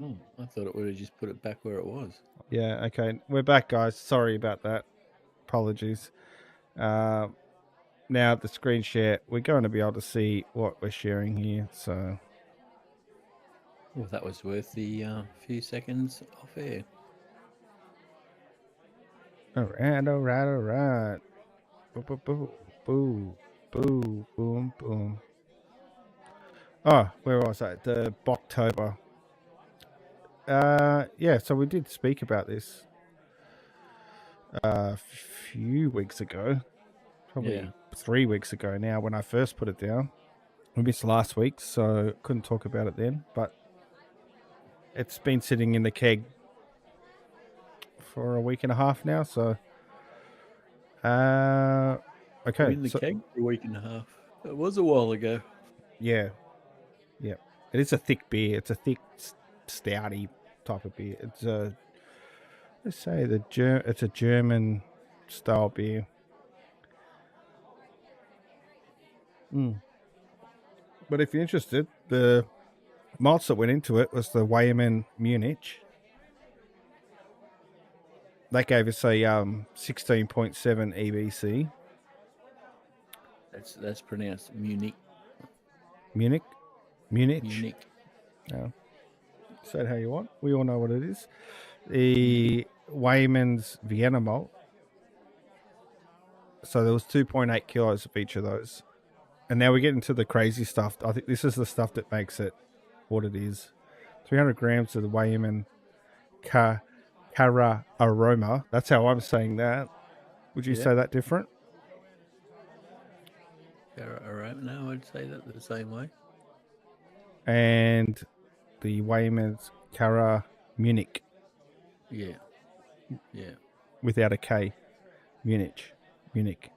Oh, I thought it would have just put it back where it was. Yeah, okay. We're back, guys. Sorry about that. Apologies. Uh, now the screen share, we're going to be able to see what we're sharing here. So, Well, that was worth the few seconds off air. all right. Boo, boo, boo, boo, boo, boom, boom. Oh, where was I? The Bocktober. Yeah, so we did speak about this a few weeks ago, probably 3 weeks ago now when I first put it down. We missed last week, so couldn't talk about it then, but it's been sitting in the keg for a week and a half now, so okay. In the keg for a week and a half. It was a while ago. Yeah. It is a thick beer. It's a thick, stouty type of beer. It's a, let's say it's a German style beer. But if you're interested, the malts that went into it was the Weyermann Munich. That gave us a 16.7 EBC. That's pronounced Munich. Munich. Munich. No. Say it how you want. We all know what it is. The Weymann's Vienna malt. So there was 2.8 kilos of each of those. And now we get into the crazy stuff. I think this is the stuff that makes it what it is. 300 grams of the Weyermann Cara Aroma. That's how I'm saying that. Would you say that different? Cara Aroma. No, I'd say that the same way. And the Weymann's Cara Munich. Yeah. Without a K. Munich. Munich,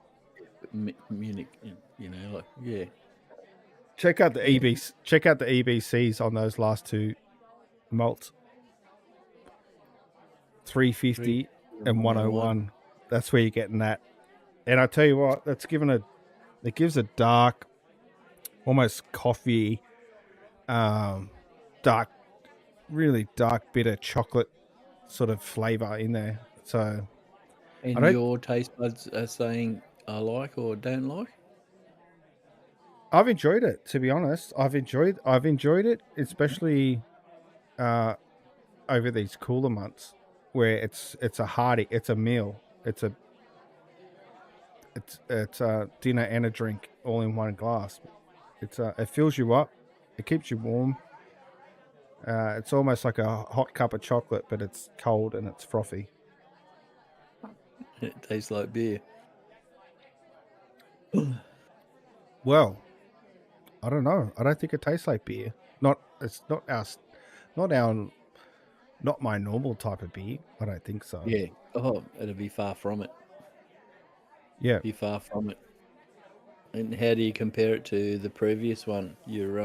you know, like, yeah. Check out the EBCs on those last two malts. 350 and 101. That's where you're getting that. And I tell you what, it gives a dark, almost coffee, dark, really dark, bitter chocolate sort of flavor in there. So, and your taste buds are saying I like or don't like? I've enjoyed it, to be honest. I've enjoyed it, especially over these cooler months where it's a meal. It's a dinner and a drink all in one glass. It fills you up. It keeps you warm. It's almost like a hot cup of chocolate, but it's cold and it's frothy. It tastes like beer. Well, I don't know. I don't think it tastes like beer. Not my normal type of beer. I don't think so. Yeah. Oh, it'll be far from it. Yeah. Be far from it. And how do you compare it to the previous one? Your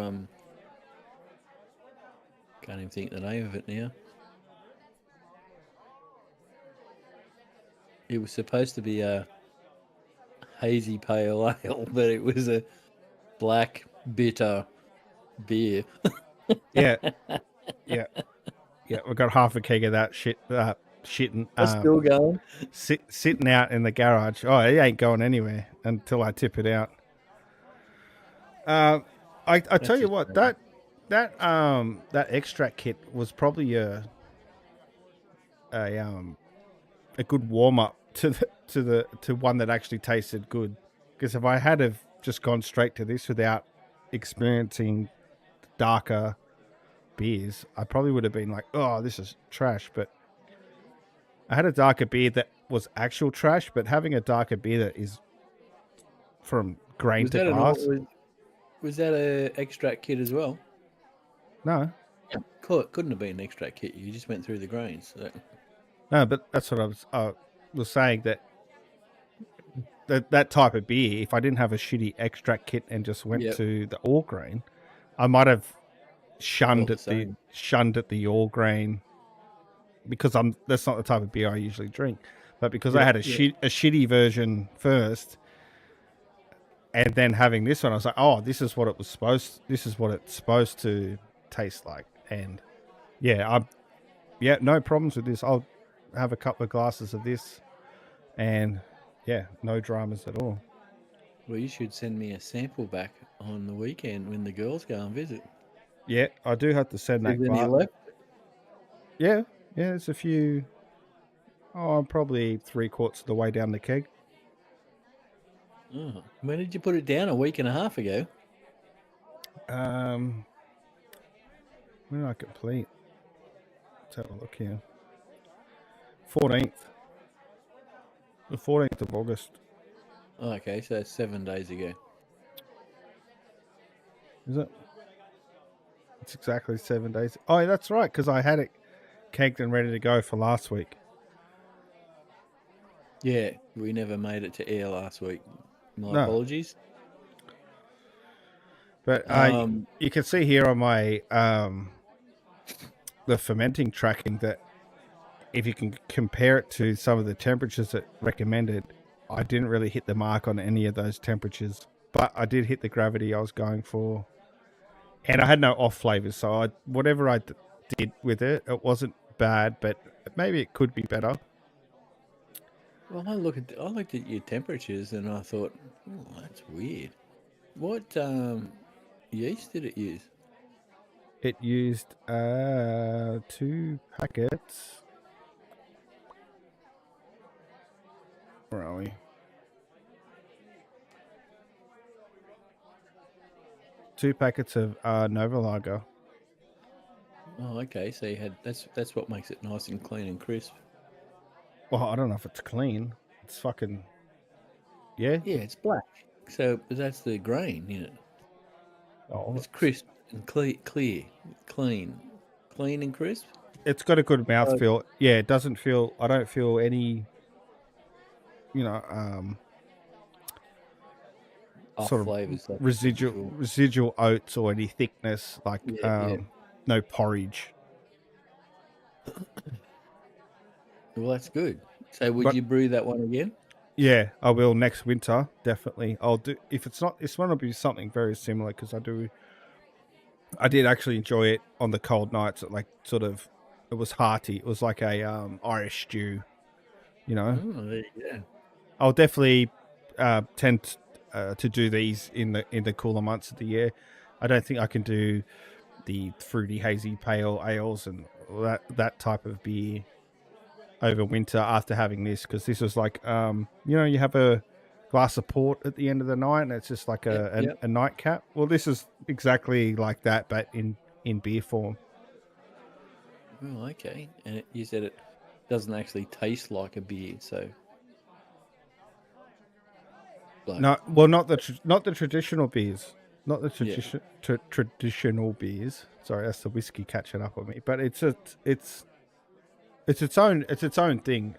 can't even think the name of it now. It was supposed to be a hazy pale ale, but it was a black bitter beer. Yeah. We've got half a keg of that shitting. Still going? Sitting out in the garage. Oh, it ain't going anywhere until I tip it out. I tell you what, that extract kit was probably a good warm up to one that actually tasted good. Because if I had have just gone straight to this without experiencing darker beers, I probably would have been like, oh, this is trash. But I had a darker beer that was actual trash, but having a darker beer that is from grain to glass. Was that an extract kit as well? No. It couldn't have been an extract kit. You just went through the grains. So. No, but that's what I was saying, that type of beer, if I didn't have a shitty extract kit and just went to the all grain, I might have shunned at the all grain, because that's not the type of beer I usually drink. But because I had a shitty version first, and then having this one, I was like, oh, this is what it's supposed to taste like. And Yeah, no problems with this. I'll have a couple of glasses of this, and yeah, no dramas at all. Well, you should send me a sample back on the weekend when the girls go and visit. Yeah, I do have to send Is that there any glass. left? Yeah, yeah, it's a few. Oh, I'm probably 3/4 of the way down the keg. Oh, when did you put it down? A week and a half ago. Um, when did I complete? Let's have a look here. 14th, the 14th of August. Oh, okay, so that's 7 days ago. Is it? It's exactly 7 days. Oh, that's right, because I had it kegged and ready to go for last week. Yeah, we never made it to air last week. My No, apologies. but you can see here on my the fermenting tracking that if you can compare it to some of the temperatures that recommended, I didn't really hit the mark on any of those temperatures, but I did hit the gravity I was going for, and I had no off flavors. So whatever I did with it, it wasn't bad, but maybe it could be better. Well, I looked at your temperatures and I thought, oh, that's weird. What yeast did it use? It used 2 packets. Where are we? 2 packets of Nova Lager. Oh, okay. So you had that's what makes it nice and clean and crisp. Well, I don't know if it's clean. It's fucking yeah. Yeah, it's black. So that's the grain in it. Oh, It's crisp and clean, clean and crisp. it's got a good mouthfeel. Yeah, it doesn't feel. I don't feel any. You know, Off sort of flavors. Like residual oats or any thickness like Yeah. no porridge. Well, that's good. So would But you brew that one again? yeah, I will next winter definitely. I'll do if it's not. This one will be something very similar because I did actually enjoy it on the cold nights. Like sort of, it was hearty. It was like a Irish stew. You know, Oh, there you go. I'll definitely tend to do these in the cooler months of the year. I don't think I can do the fruity hazy pale ales and that type of beer over winter after having this, because this was like you have a glass of port at the end of the night and it's just like Yep. a nightcap. Well, this is exactly like that, but in beer form. Oh, okay. And you said it doesn't actually taste like a beer, so like No, well, not the traditional beers, not the yeah. traditional beers. Sorry, that's the whiskey catching up on me. But it's its own thing.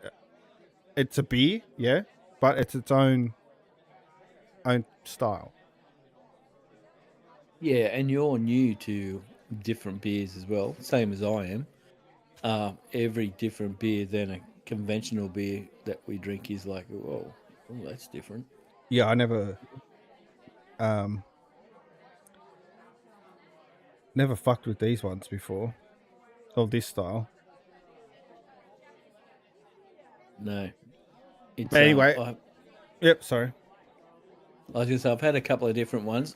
It's a beer, yeah, but it's its own style. Yeah, and you're new to different beers as well, same as I am. Every different beer than a conventional beer that we drink is like, whoa, oh, that's different. Yeah, I um never fucked with these ones before, of this style. No, it's But anyway, yep. Sorry. I was gonna say I've had a couple of different ones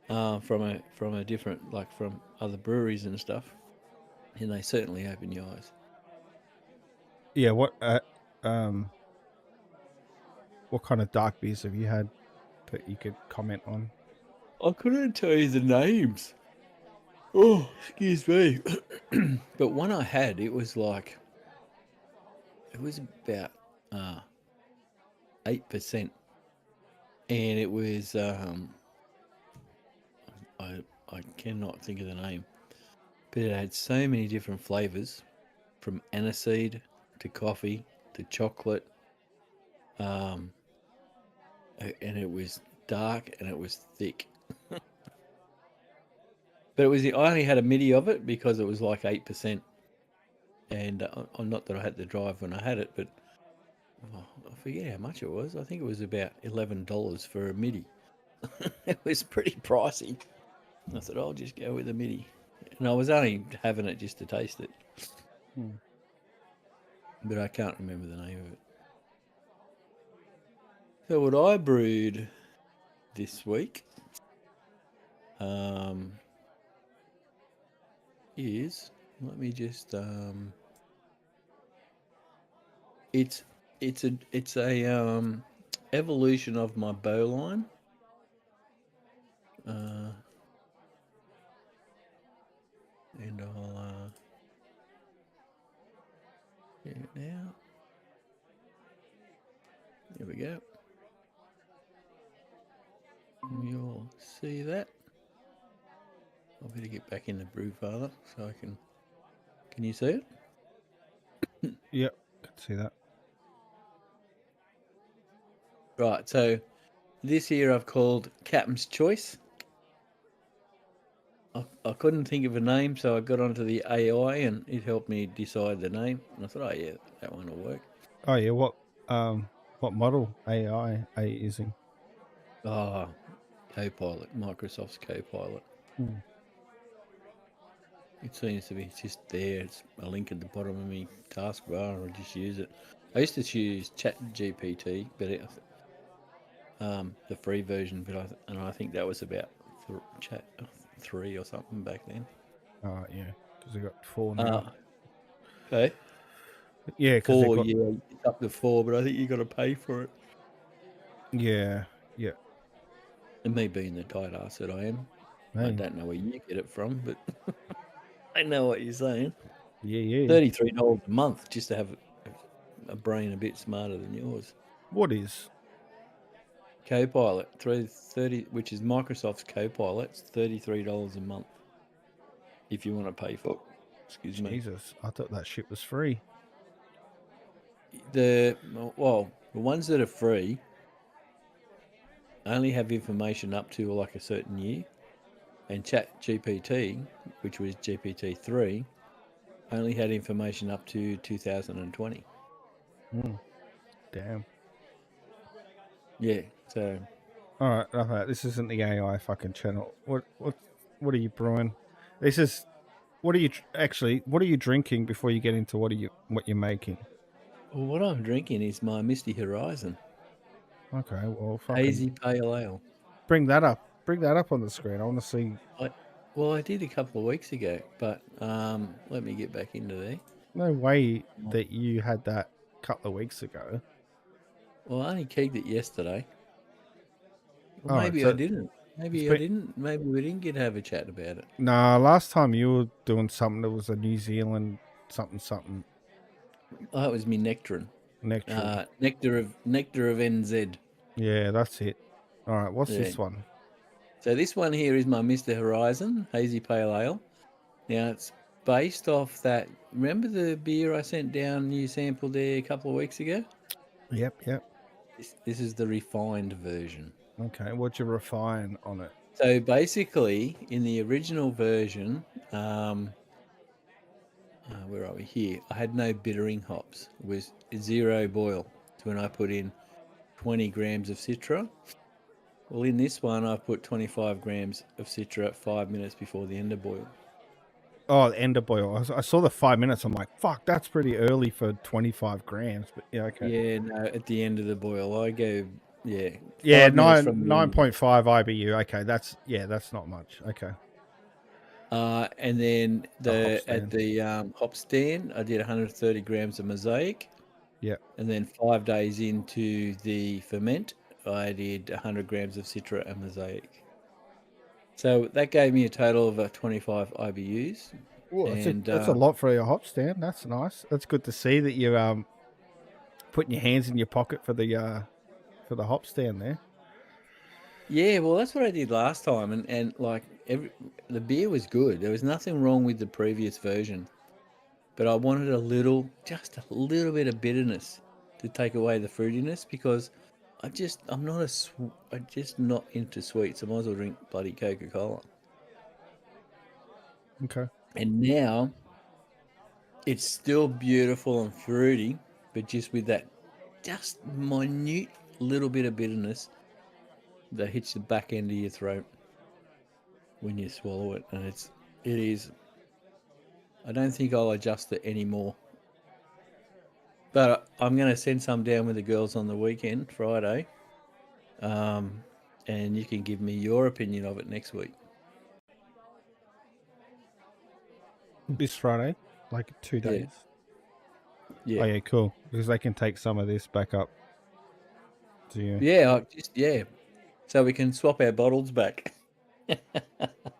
from a different like from other breweries and stuff, and they certainly open your eyes. Yeah. What kind of dark beers have you had that you could comment on? I couldn't tell you the names. Oh, excuse me. But one I had, it was about 8%, and it was I cannot think of the name, but it had so many different flavors, from aniseed to coffee to chocolate, and it was dark and it was thick. But I only had a midi of it because it was like 8%, and not that I had to drive when I had it, but I forget how much it was. I think it was about $11 for a midi. It was pretty pricey. I thought I'll just go with a midi. And I was only having it just to taste it, Hmm. but I can't remember the name of it. So what I brewed this week is, let me just it's a evolution of my bowline. And I'll get it now. There we go. You'll see that. I better get back in the brew father so I can. Can you see it? Yep, can see that. Right. So this here I've called Captain's Choice. I couldn't think of a name, so I got onto the AI and it helped me decide the name. And I thought, oh yeah, that one will work. Oh yeah, what model AI are you using? Ah, Copilot, Microsoft's Copilot. Hmm. It seems to be just there. It's a link at the bottom of my taskbar, and I just use it. I used to use Chat GPT, but the free version, and I think that was about Chat 3 or something back then. Yeah, because they got 4 now. Uh, okay. Yeah, because they 4, got yeah, it's up to 4, but I think you got to pay for it. yeah. And me being the tight ass that I am, I Hey, don't know where you get it from, but I know what you're saying. yeah. $33 a month just to have a brain a bit smarter than yours. What is? Copilot, 30, which is Microsoft's Copilot, it's $33 a month if you want to pay for it. Excuse me. Jesus, I thought that shit was free. The ones that are free only have information up to like a certain year, and Chat GPT, which was GPT 3, only had information up to 2020. Damn. Yeah, so All right. This isn't the AI fucking channel. What are you brewing? This is what are you actually? What are you drinking before you get into what you're making? well, what I'm drinking is my Misty Horizon Okay, well, fucking Hazy Pale Ale. bring that up. Bring that up on the screen. I want to see. I did a couple of weeks ago, but let me get back into there. No way that you had that a couple of weeks ago. Well, I only kegged it yesterday. Well, All right, maybe I so didn't. it's Maybe I been didn't. Maybe we didn't get to have a chat about it. nah. Last time you were doing something that was a New Zealand something Oh, it was me nectarine. nectarine. Nectar of NZ. Yeah, that's it. All right, what's Yeah. this one? So this one here is my Mr. Horizon Hazy Pale Ale. Now it's based off that. Remember the beer I sent down you sampled there a couple of weeks ago? Yep. This is the refined version. Okay, what'd you refine on it? So basically, in the original version, where are we here? I had no bittering hops. It was zero boil. So when I put in 20 grams of Citra, well, in this one, I've put 25 grams of Citra at 5 minutes before the end of boil. Oh, the ender boil. I saw the 5 minutes. I'm like, fuck, that's pretty early for 25 grams. But yeah, okay. Yeah, no, at the end of the boil, I go, yeah, Yeah, 5 minutes from the end. 9.5 IBU. Okay, that's not much. Okay. And then hop at stand. the hop stand, I did 130 grams of mosaic. Yeah. And then 5 days into the ferment, I did 100 grams of Citra and mosaic. So that gave me a total of 25 IBUs. Well, And that's a lot for your hop stand. That's nice. That's good to see that you're putting your hands in your pocket for the hop stand there. yeah, well, that's what I did last time. And like the beer was good. There was nothing wrong with the previous version. But I wanted just a little bit of bitterness to take away the fruitiness because I'm just not into sweets. I might as well drink bloody Coca-Cola. Okay. And now it's still beautiful and fruity, but just with that just minute little bit of bitterness that hits the back end of your throat when you swallow it, and It is. I don't think I'll adjust it anymore. But I'm going to send some down with the girls on the weekend, Friday. And you can give me your opinion of it next week. This Friday, like 2 Yeah. days. Yeah. Oh yeah, cool. Because they can take some of this back up to you. Yeah, so we can swap our bottles back.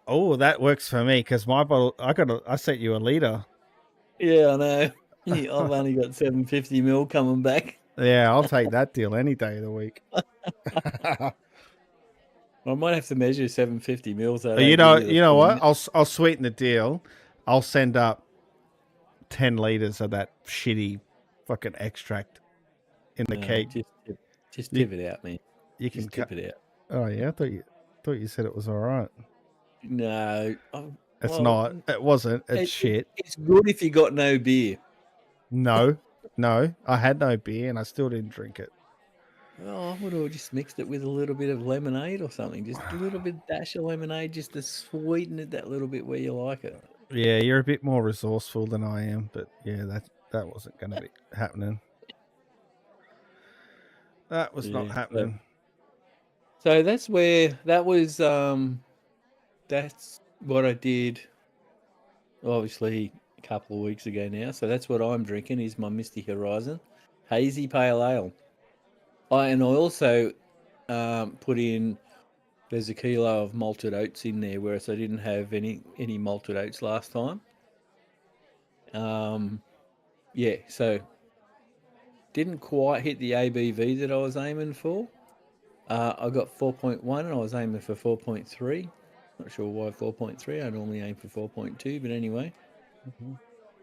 Oh, that works for me because my bottle. I sent you a liter. Yeah, I know. I've only got 750ml coming back. Yeah, I'll take that deal any day of the week. I might have to measure 750ml so I You don't give know, you the you know full what? amount. I'll sweeten the deal. I'll send up 10 liters of that shitty fucking extract in the No, keg. just You, tip it out, man. you can Just cut. tip it out. Oh yeah, I thought you said it was all right. No, It's well, not. It wasn't. It's shit. it's good if you got no beer. No, I had no beer and I still didn't drink it. Oh, I would have just mixed it with a little bit of lemonade or something. Just a little bit dash of lemonade just to sweeten it that little bit where you like it. Yeah, you're a bit more resourceful than I am, but yeah, that wasn't going to be happening. That was not happening. So that's that's what I did obviously a couple of weeks ago now. So that's what I'm drinking is my Misty Horizon Hazy Pale Ale. I also put in, there's a kilo of malted oats in there, whereas I didn't have any malted oats last time. Yeah, so didn't quite hit the ABV that I was aiming for. I got 4.1 and I was aiming for 4.3. Not sure why 4.3. I normally aim for 4.2, but anyway.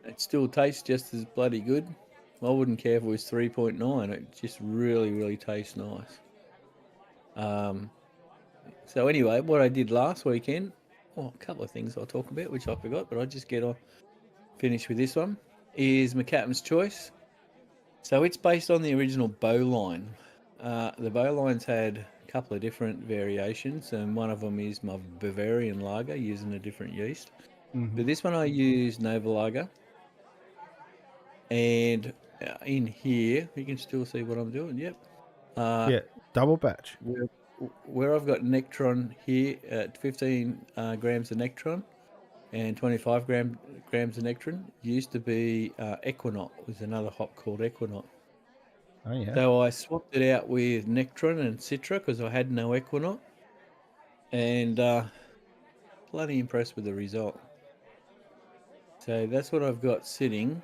It still tastes just as bloody good. I wouldn't care if it was 3.9. It just really, really tastes nice. So anyway, what I did last weekend, a couple of things I'll talk about, which I forgot, but I'll just finish with this one, is my Captain's Choice. So it's based on the original Bowline. The Bowlines had a couple of different variations, and one of them is my Bavarian lager using a different yeast. But this one I use Nova Lager. And in here, you can still see what I'm doing. Yep. Yeah, double batch. Where I've got Nectron here at 15 grams of Nectron and 25 grams of Nectron, used to be Equinaut. There's another hop called Equinaut. Oh yeah. So I swapped it out with Nectron and Citra because I had no Equinaut, and bloody impressed with the result. So that's what I've got sitting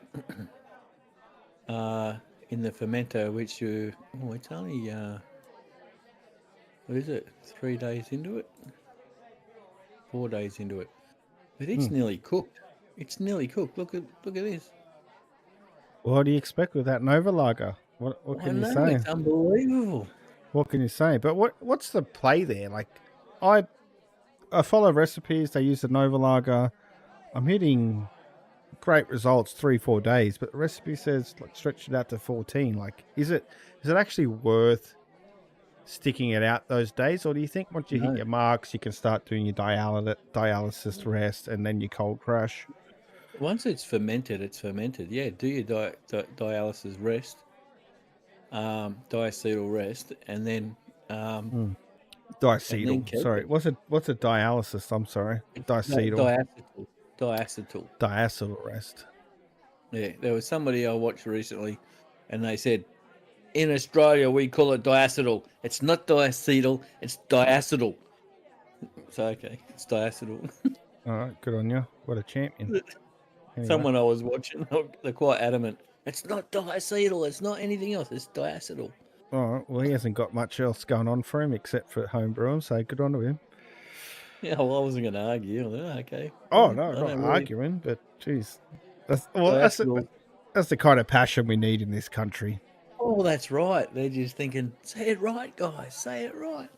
in the fermenter, which it's only what is it? 3 days into it, 4 days into it, but it's nearly cooked. It's nearly cooked. Look at this. What do you expect with that Nova Lager? What can you say? It's unbelievable. What can you say? But what's the play there? Like, I follow recipes. They use the Nova Lager. I'm hitting great results 3-4 days, but the recipe says like stretch it out to 14. Like, is it actually worth sticking it out those days, or do you think once you hit your marks, you can start doing your dialysis rest and then your cold crash? Once it's fermented, it's fermented. Yeah, do your dialysis rest, diacetyl rest, and then Diacetyl. Sorry, what's a dialysis? I'm sorry, diacetyl. Diacetyl rest. Yeah, there was somebody I watched recently, and they said, in Australia we call it diacetyl. It's not diacetyl, it's diacetyl. So okay, it's diacetyl. All right, good on you. What a champion. Anyway. Someone I was watching, they're quite adamant. It's not diacetyl. It's not anything else. It's diacetyl. All right. Well, he hasn't got much else going on for him except for home brewing, so good on to him. Yeah, well, I wasn't going to argue. Okay. Oh no, not arguing, but geez, that's the kind of passion we need in this country. Oh, that's right. They're just thinking, say it right, guys. Say it right.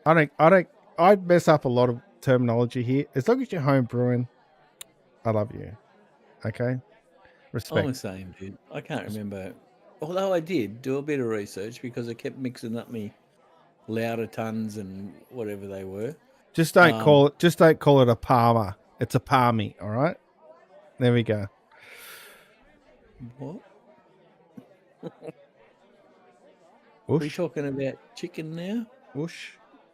I mess up a lot of terminology here. As long as you're home brewing, I love you. Okay. Respect. I'm the same, dude. I can't remember. Although I did do a bit of research because I kept mixing up me louder tons and whatever they were. Just don't call it a Palmer It's a palmy, all right? There we go. What? Are we Whoosh. talking about chicken now? Whoosh.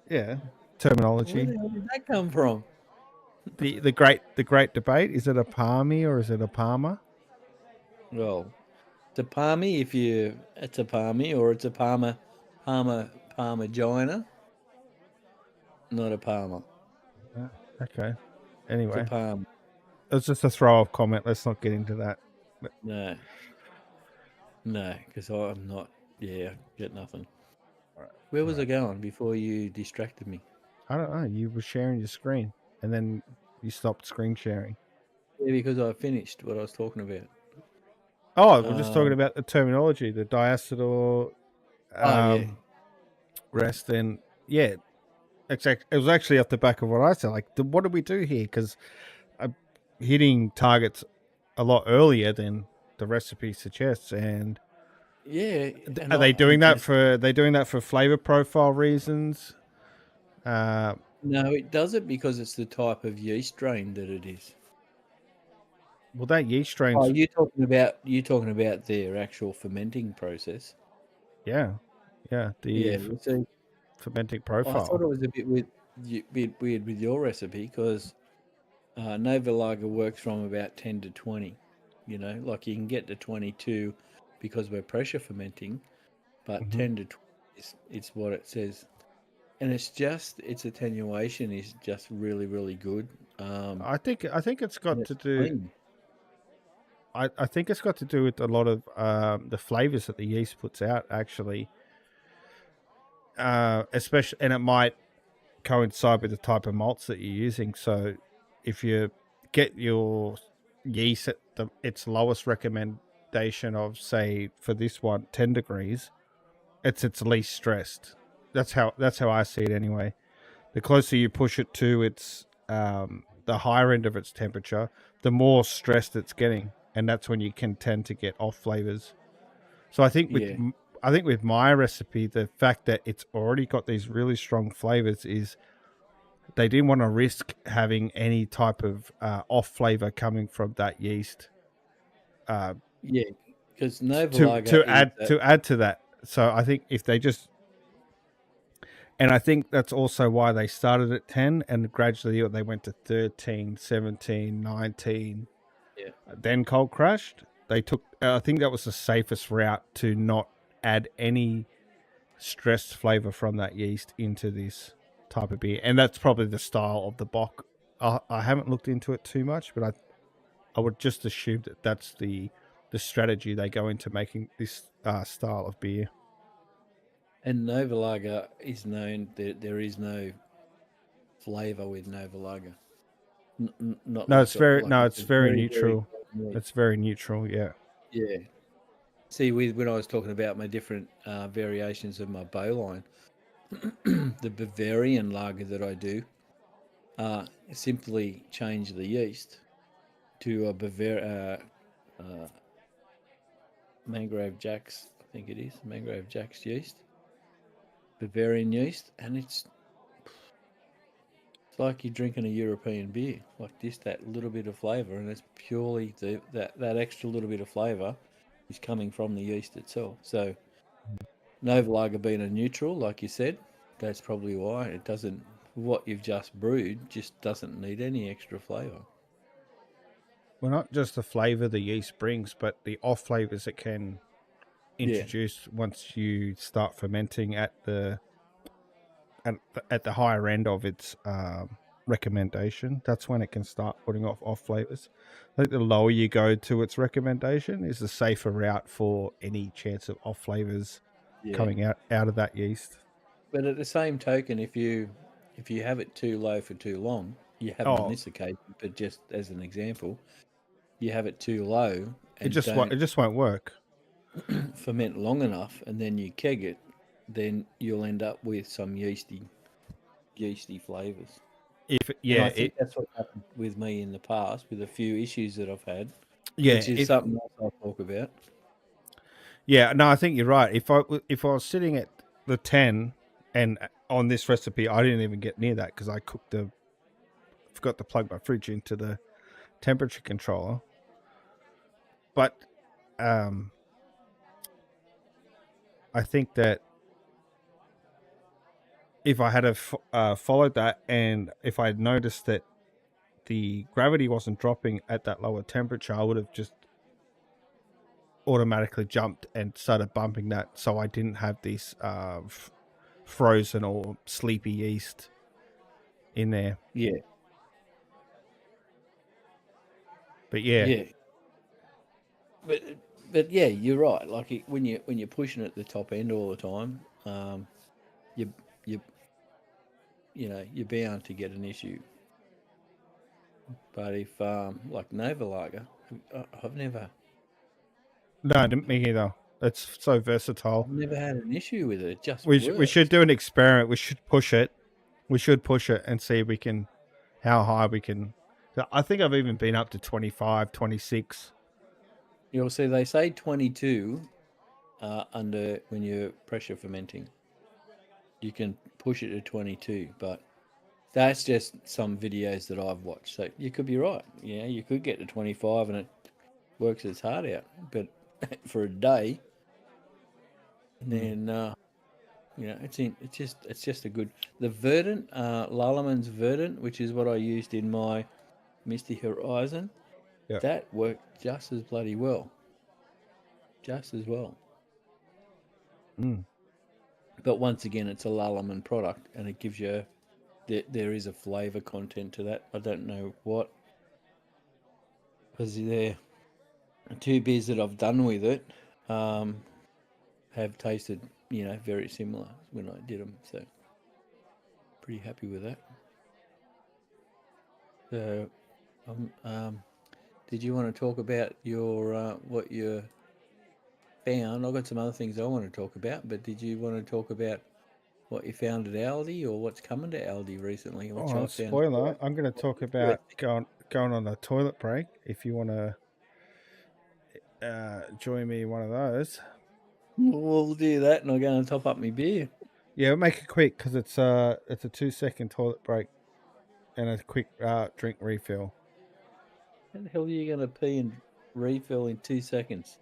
Yeah. Where Terminology. the hell did that come from? The great debate. Is it a palmy or is it a palmer? Well, it's a palmy if it's a palmy, or it's a parmagina, not a palmer. Okay. It's a Anyway, palm. it's just a throw off comment. Let's not get into that. No, because I'm not. Yeah, get nothing. Where was I going before you distracted me? I don't know. You were sharing your screen and then you stopped screen sharing. Yeah, because I finished what I was talking about. Oh, we're just talking about the terminology, the diacetyl Yeah. rest. And yeah, exactly. It was actually off the back of what I said. Like, what do we do here? Because I'm hitting targets a lot earlier than the recipe suggests. And Yeah. are they doing that for flavor profile reasons? No, it does it because it's the type of yeast strain that it is. Well, that yeast strains. Oh, you talking about their actual fermenting process? Yeah. Yeah. So Fermenting I profile. thought it was a bit weird with your recipe because Nova Lager works from about 10 to 20. You know, like you can get to 22 because we're pressure fermenting, but 10 to 20 it's what it says. And its attenuation is just really, really good. I think it's got to do. Clean. I think it's got to do with a lot of the flavors that the yeast puts out, actually. Especially, and it might coincide with the type of malts that you're using. So, if you get your yeast at its lowest recommendation of, say, for this one, 10 degrees, it's its least stressed. That's how I see it anyway. The closer you push it to its the higher end of its temperature, the more stressed it's getting, and that's when you can tend to get off flavors. So I think with my recipe, the fact that it's already got these really strong flavors is they didn't want to risk having any type of off flavor coming from that yeast. Because Nova Lager to add to that. So I think if they just, and I think that's also why they started at 10 and gradually they went to 13, 17, 19, then cold crashed. They took, I think that was the safest route to not add any stressed flavor from that yeast into this type of beer. And that's probably the style of the bock. I haven't looked into it too much, but I would just assume that that's the strategy they go into making this style of beer. And Nova Lager is known that there is no flavor with Nova Lager. It's very neutral. It's very neutral. Yeah. Yeah. See, when I was talking about my different variations of my bowline, the Bavarian lager that I do, simply change the yeast to a Mangrove Jack's, I think it is Mangrove Jack's yeast, Bavarian yeast, and it's like you're drinking a European beer, like just that little bit of flavour, and it's purely that extra little bit of flavour is coming from the yeast itself. So Nova Lager being a neutral, like you said, that's probably why it doesn't. What you've just brewed just doesn't need any extra flavour. Well, not just the flavour the yeast brings, but the off flavours it can introduce once you start fermenting at the higher end of its recommendation. That's when it can start putting off flavors. I think the lower you go to its recommendation is the safer route for any chance of off flavors coming out of that yeast. But at the same token, if you have it too low for too long, you haven't on this occasion, but just as an example, you have it too low and it just won't work. Ferment long enough, and then you keg it, then you'll end up with some yeasty flavors. I think that's what happened with me in the past with a few issues that I've had. Which is something else I'll talk about. Yeah, no, I think you're right. If I was sitting at the 10 and on this recipe, I didn't even get near that because I cooked the forgot to plug my fridge into the temperature controller. But I think that if I had have followed that, and if I had noticed that the gravity wasn't dropping at that lower temperature, I would have just automatically jumped and started bumping that, so I didn't have this frozen or sleepy yeast in there. Yeah. But yeah, But yeah, you're right. Like when you're pushing at the top end all the time, you you're bound to get an issue. But if like Nova Lager, I've never no, me either. It's so versatile. had an issue with it. It just We works. should do an experiment. We should push it. We should push it and see if we can, how high we can. I think I've even been up to 25, 26. You'll see they say 22 under when you're pressure fermenting. You can push it to 22, but that's just some videos that I've watched. So you could be right. Yeah, you could get to 25 and it works its heart out. But for a day, then it's just a good. The Verdant, Lallemand Verdant, which is what I used in my Misty Horizon, that worked just as bloody well. Just as well. But once again, it's a Lallemand product, and it gives you there is a flavour content to that. I don't know what, because the two beers that I've done with it have tasted, very similar when I did them. So pretty happy with that. So, did you want to talk about your what you found? I've got some other things I want to talk about, but did you want to talk about what you found at Aldi or what's coming to Aldi recently? Spoiler! I'm going to talk about going on a toilet break. If you want to join me in one of those, we'll do that, and I'm going to top up my beer. Yeah, we'll make it quick because it's a 2-second toilet break and a quick drink refill. How the hell are you going to pee and refill in 2 seconds?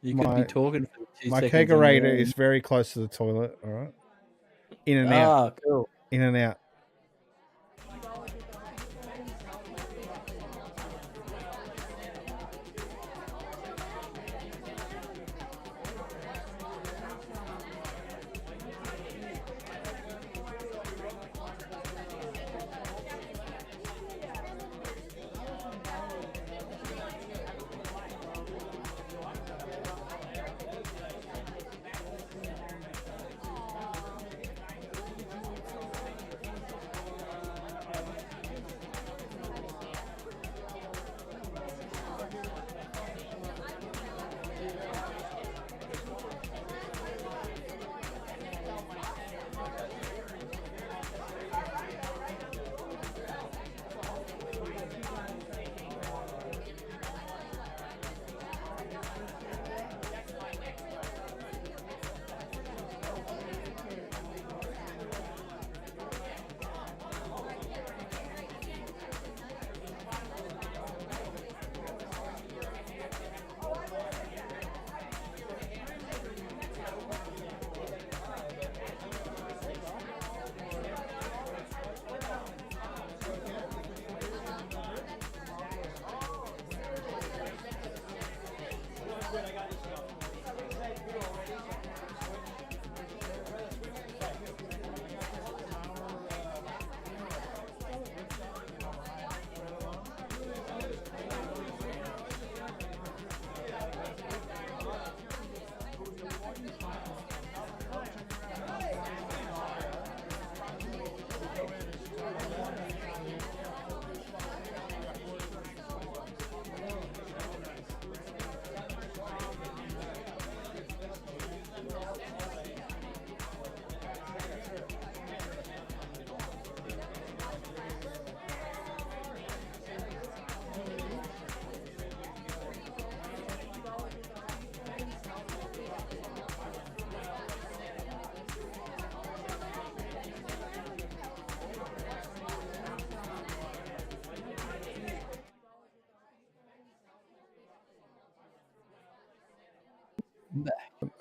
You could be talking for 2 my seconds. My kegerator is very close to the toilet, all right? In and out. Cool. In and out.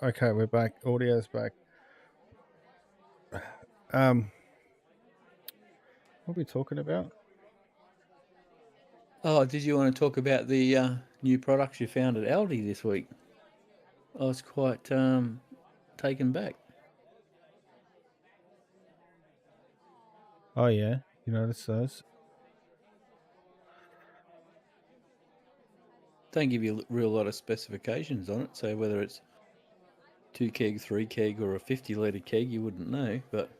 Okay, we're back. Audio's back. What are we talking about? Oh, did you want to talk about the new products you found at Aldi this week? I was quite taken back. Oh yeah, you notice those? Don't give you a real lot of specifications on it, so whether it's 2 keg, 3 keg, or a 50-litre keg, you wouldn't know. But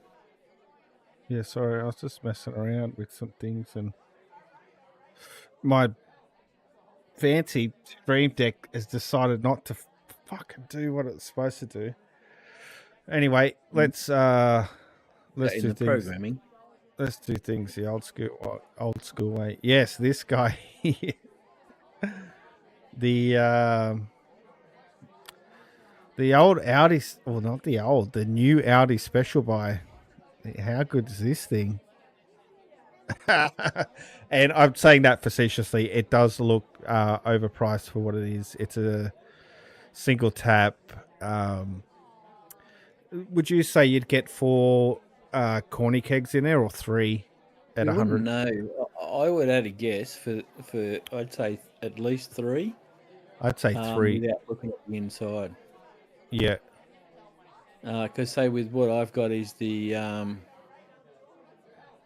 Yeah, sorry, I was just messing around with some things, and my fancy Stream Deck has decided not to fucking do what it's supposed to do. Anyway, let's that in do the things. programming, Let's do things the old school way. Yes, this guy here. The old Audi, well, not the old, the new Audi Special Buy. How good is this thing? And I'm saying that facetiously. It does look overpriced for what it is. It's a single tap. Would you say you'd get 4 corny kegs in there, or 3 at you wouldn't 100? know. I would add a guess for I'd say at least 3. I'd say 3. Without looking at the inside. Yeah. Because say with what I've got is the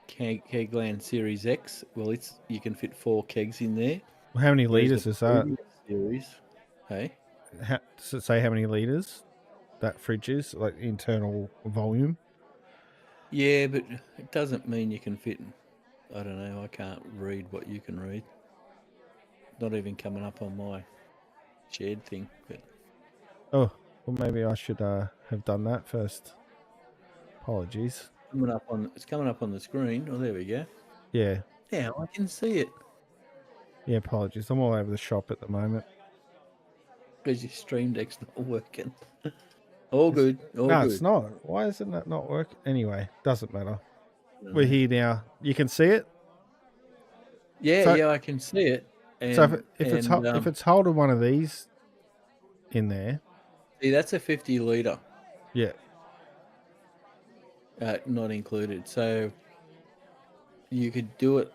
Kegland Series X. Well, you can fit 4 kegs in there. How many Whereas liters the is that? previous series, hey, Does it say how many liters that fridge is, like internal volume? yeah, but it doesn't mean you can fit. I don't know. I can't read what you can read. Not even coming up on my shared thing. But Oh, well, maybe I should have done that first. Apologies. it's coming up on the screen. Oh, there we go. Yeah. Now I can see it. Yeah, apologies. I'm all over the shop at the moment. Because your stream deck's not working. All good. All No, good. it's not. Why isn't that not work? Anyway, doesn't matter. We're here now. You can see it. Yeah, So, I can see it. And, so if it's holding one of these in there, see, that's a 50-litre. yeah, Not included. So you could do it.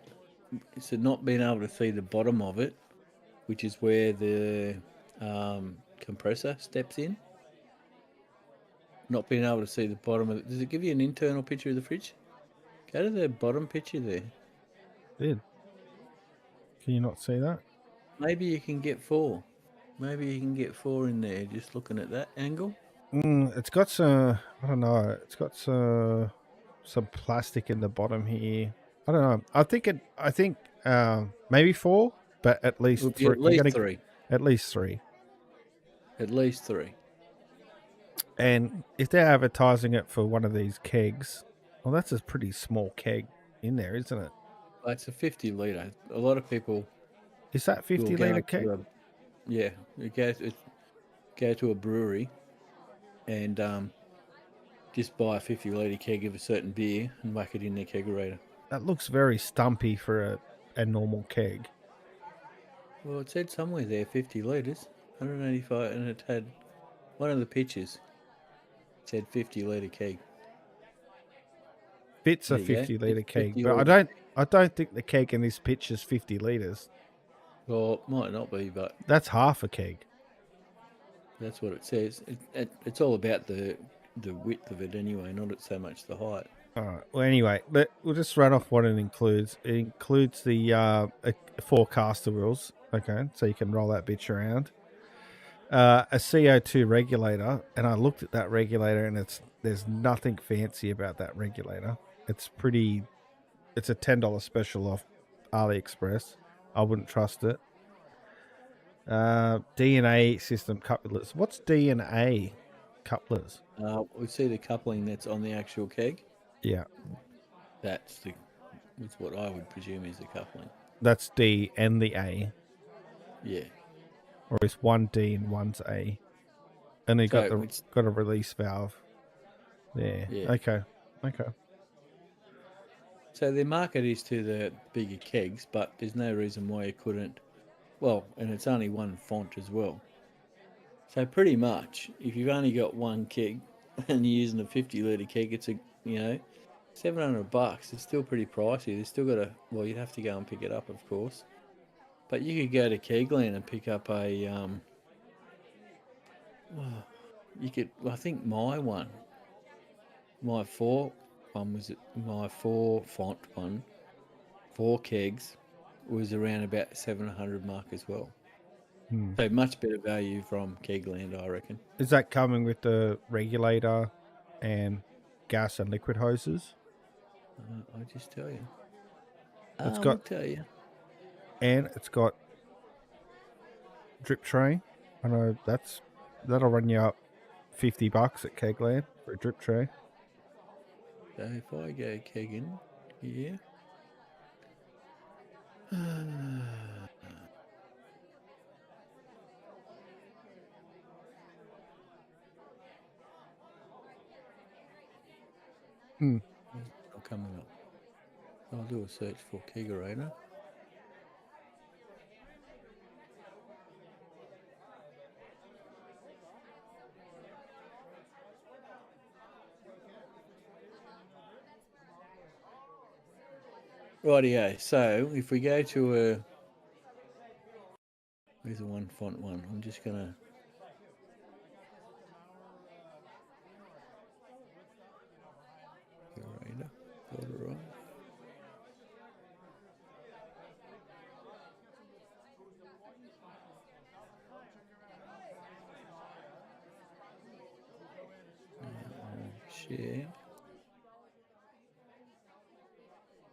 So not being able to see the bottom of it, which is where the compressor steps in. Not being able to see the bottom of it. Does it give you an internal picture of the fridge? Go to the bottom picture there. did. Can you not see that? Maybe you can get 4. Maybe you can get 4 in there just looking at that angle. It's got some. I don't know. It's got some plastic in the bottom here. I don't know. I think maybe 4, but at least 3. At least 3. At least 3. At least 3. And if they're advertising it for one of these kegs, well, that's a pretty small keg in there, isn't it? It's a 50-litre. A lot of people Is that will 50-litre keg? You go to a brewery and just buy a 50-litre keg of a certain beer and whack it in their kegerator. That looks very stumpy for a normal keg. Well, it said somewhere there 50 litres, 185, and it had one of the pictures. It said 50-litre keg. Fits a There you go. 50-litre It's keg, 50 but litres. I don't think the keg in this picture is 50 litres. Well, it might not be, but That's half a keg. that's what it says. It's all about the width of it anyway, not so much the height. All right. Well, anyway, we'll just run off what it includes. It includes the 4 caster wheels. Okay, so you can roll that bitch around. A CO2 regulator, and I looked at that regulator, and there's nothing fancy about that regulator. It's a $10 special off AliExpress. I wouldn't trust it. DNA system couplers. What's DNA couplers? We see the coupling that's on the actual keg. Yeah, That's what I would presume is the coupling. that's D and the A, Yeah. or is one D and one's A, and they got So got a release valve there. Yeah. Okay. So their market is to the bigger kegs, but there's no reason why you couldn't. Well, and it's only one font as well. So pretty much, if you've only got one keg and you're using a 50 litre keg, it's $700. It's still pretty pricey. They still got you'd have to go and pick it up, of course. But you could go to Kegland and pick up I think my four font one, 4 kegs, was around about 700 mark as well. So much better value from Kegland, I reckon. Is that coming with the regulator and gas and liquid hoses? I'll just tell you. It's I'll got, tell you. and it's got drip tray. I know that'll run you up $50 at Kegland for a drip tray. So if I go kegging here, not coming up. I'll do a search for kegerator. Rightio. So if we go to where's the one font one? I'm just gonna. Kegerator. Got it right. Share.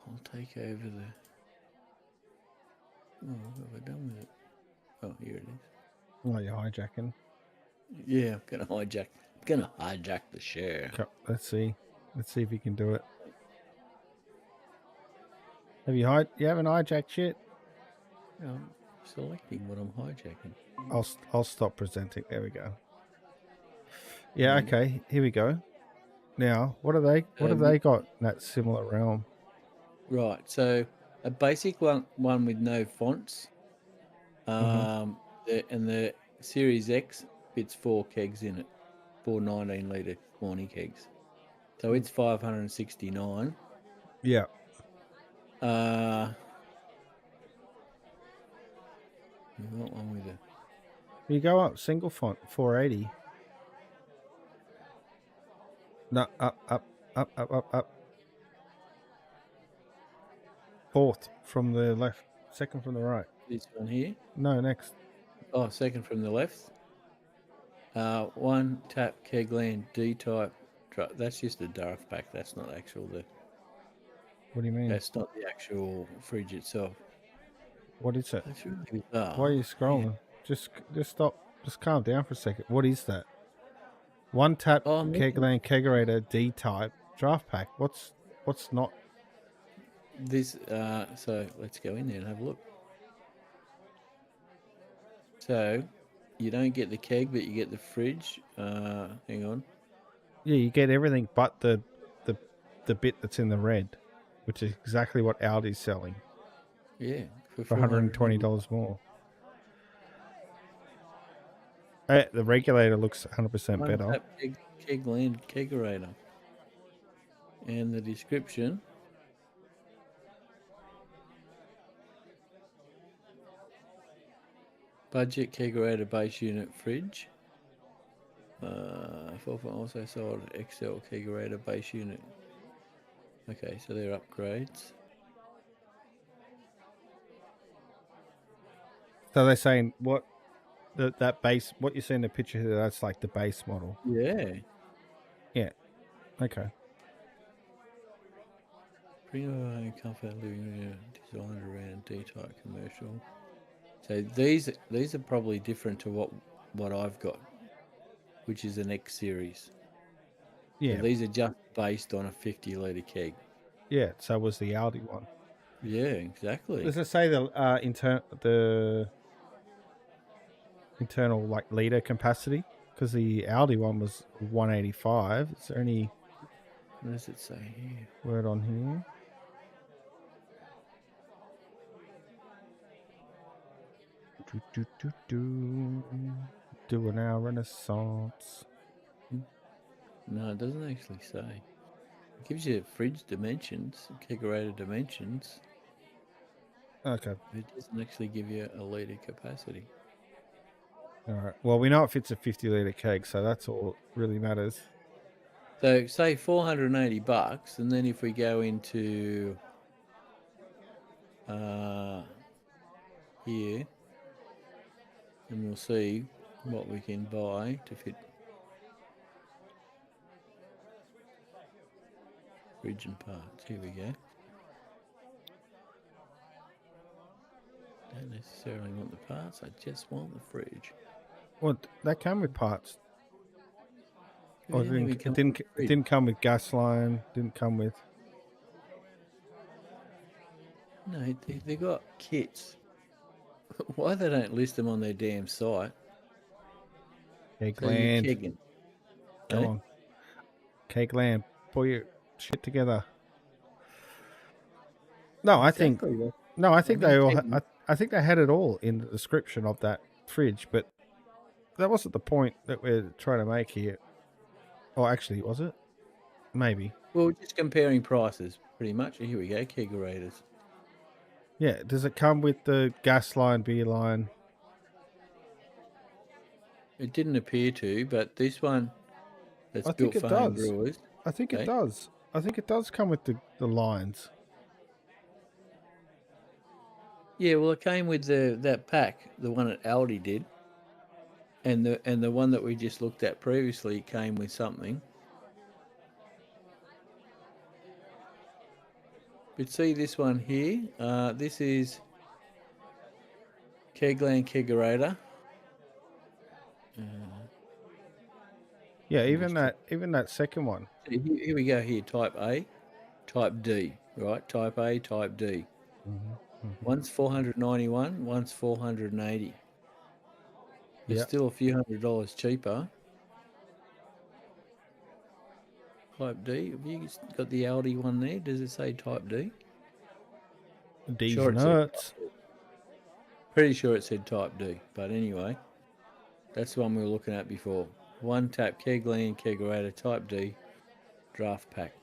I'll take over the. Oh, what have I done with it? Oh, here it is. Oh, you're hijacking. Yeah, I'm gonna hijack the share. Okay, let's see if you can do it. You haven't hijacked shit? I'm selecting what I'm hijacking. I'll stop presenting. There we go. Yeah, okay. Here we go. Now, what have they got in that similar realm? Right, so a basic one with no fonts. And the Series X fits 4 kegs in it, 4 19-litre morning kegs. So it's $569. Yeah. You got one with it. You go up single font 480. No, up. Fourth from the left, second from the right. This one here. No, next. Oh, second from the left. One tap Kegland D-type. That's just a draft pack. That's not actual. What do you mean? That's not the actual fridge itself. What is it? That's really bizarre. Why are you scrolling? Yeah. Just stop. Just calm down for a second. What is that? One tap Kegland Kegerator D-type draft pack. What's not? This. So let's go in there and have a look. So you don't get the keg, but you get the fridge. Hang on. Yeah, you get everything but the bit that's in the red, which is exactly what Aldi's selling. Yeah, for $120 more. The regulator looks 100% better. Kegland Kegerator. And the description. Budget Kegerator base unit fridge. Also sold XL Kegerator base unit. Okay, so they're upgrades. So they're saying what that base, what you see in the picture here, that's like the base model. Yeah. Yeah. Okay. Bring your own comfort living room designed around D-type commercial. So these are probably different to what I've got, which is an X series. Yeah. So these are just based on a 50-litre keg. Yeah. So was the Aldi one. Yeah, exactly. Does it say the internal like liter capacity? Because the Aldi one was 185. Is there any? What does it say here? Word on here. doing our Renaissance. No, it doesn't actually say. It gives you fridge dimensions, kegerator dimensions. Okay. But it doesn't actually give you a litre capacity. All right. Well, we know it fits a 50-litre keg, so that's all that really matters. So say $480, and then if we go into here, and we'll see what we can buy to fit fridge and parts. Here we go. Don't necessarily want the parts, I just want the fridge. Well, that came with parts. Oh, it It didn't come with gas line. Didn't come with. No, they got kits. Why they don't list them on their damn site? Keg So you're land. kegging. Go Eh? on. Keg land. Pull your shit together. No, Exactly. I think they all. kegging. I think they had it all in the description of that fridge, but that wasn't the point that we're trying to make here. Oh, actually, was it? Maybe. Well, we're just comparing prices, pretty much. Here we go, kegerators. Yeah. Does it come with the gas line, beer line? It didn't appear to, but this one that's I built think it for home does. brewers. I think Okay. it does. I think it does come with the lines. Yeah, well, it came with that pack, the one that Aldi did, and the one that we just looked at previously came with something. But see this one here. This is Kegland Kegerator. Yeah, even that second one. Here we go. Here, Type A, Type D. Right, Type A, Type D. One's $491, one's $480. It's still a few $100 cheaper. Type D. Have you got the Aldi one there? Does it say Type D? D's Sure, and it said Hertz. Pretty sure it said Type D. But anyway, that's the one we were looking at before. One tap Kegland Kegerator Type D draft pack.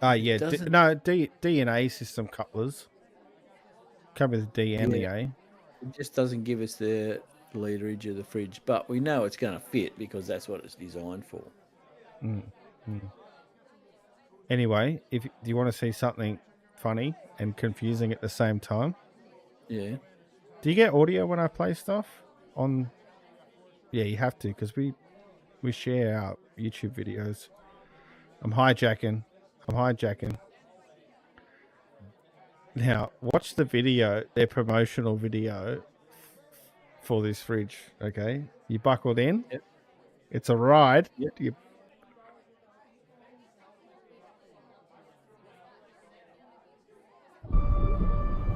Yeah. D and A system couplers. Come with the D and the A. It just doesn't give us the literage of the fridge, but we know it's going to fit because that's what it's designed for. Anyway, do you want to see something funny and confusing at the same time? Yeah. Do you get audio when I play stuff on? Yeah, you have to because we share our YouTube videos. I'm hijacking. Now, watch the video, their promotional video for this fridge, okay? You buckled in? Yep. It's a ride. Yep.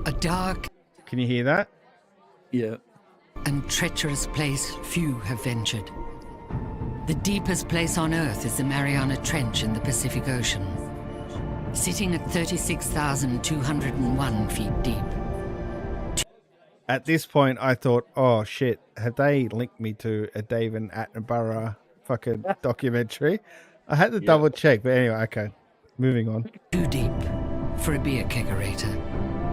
A dark Can you hear that? Yeah. and treacherous place few have ventured. The deepest place on Earth is the Mariana Trench in the Pacific Ocean, sitting at 36,201 feet deep. At this point, I thought, oh, shit, have they linked me to a David Attenborough fucking documentary? I had to double check, but anyway, okay. Moving on. Too deep for a beer kegerator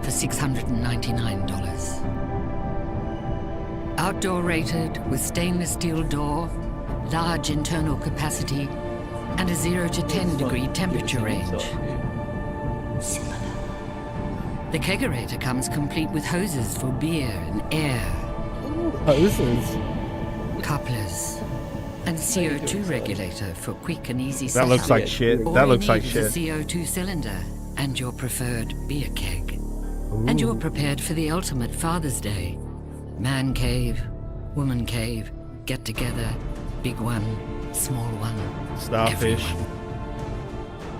for $699. Outdoor rated with stainless steel door, large internal capacity, and a 0 to 10 degree temperature range. The kegerator comes complete with hoses for beer and air, Hoses? couplers, and CO2 regulator for quick and easy That setup. looks like shit. All That you looks like need shit. is a CO2 cylinder and your preferred beer keg. And you're prepared for the ultimate Father's Day. Man cave, woman cave, get together, big one, small one, Starfish. everyone.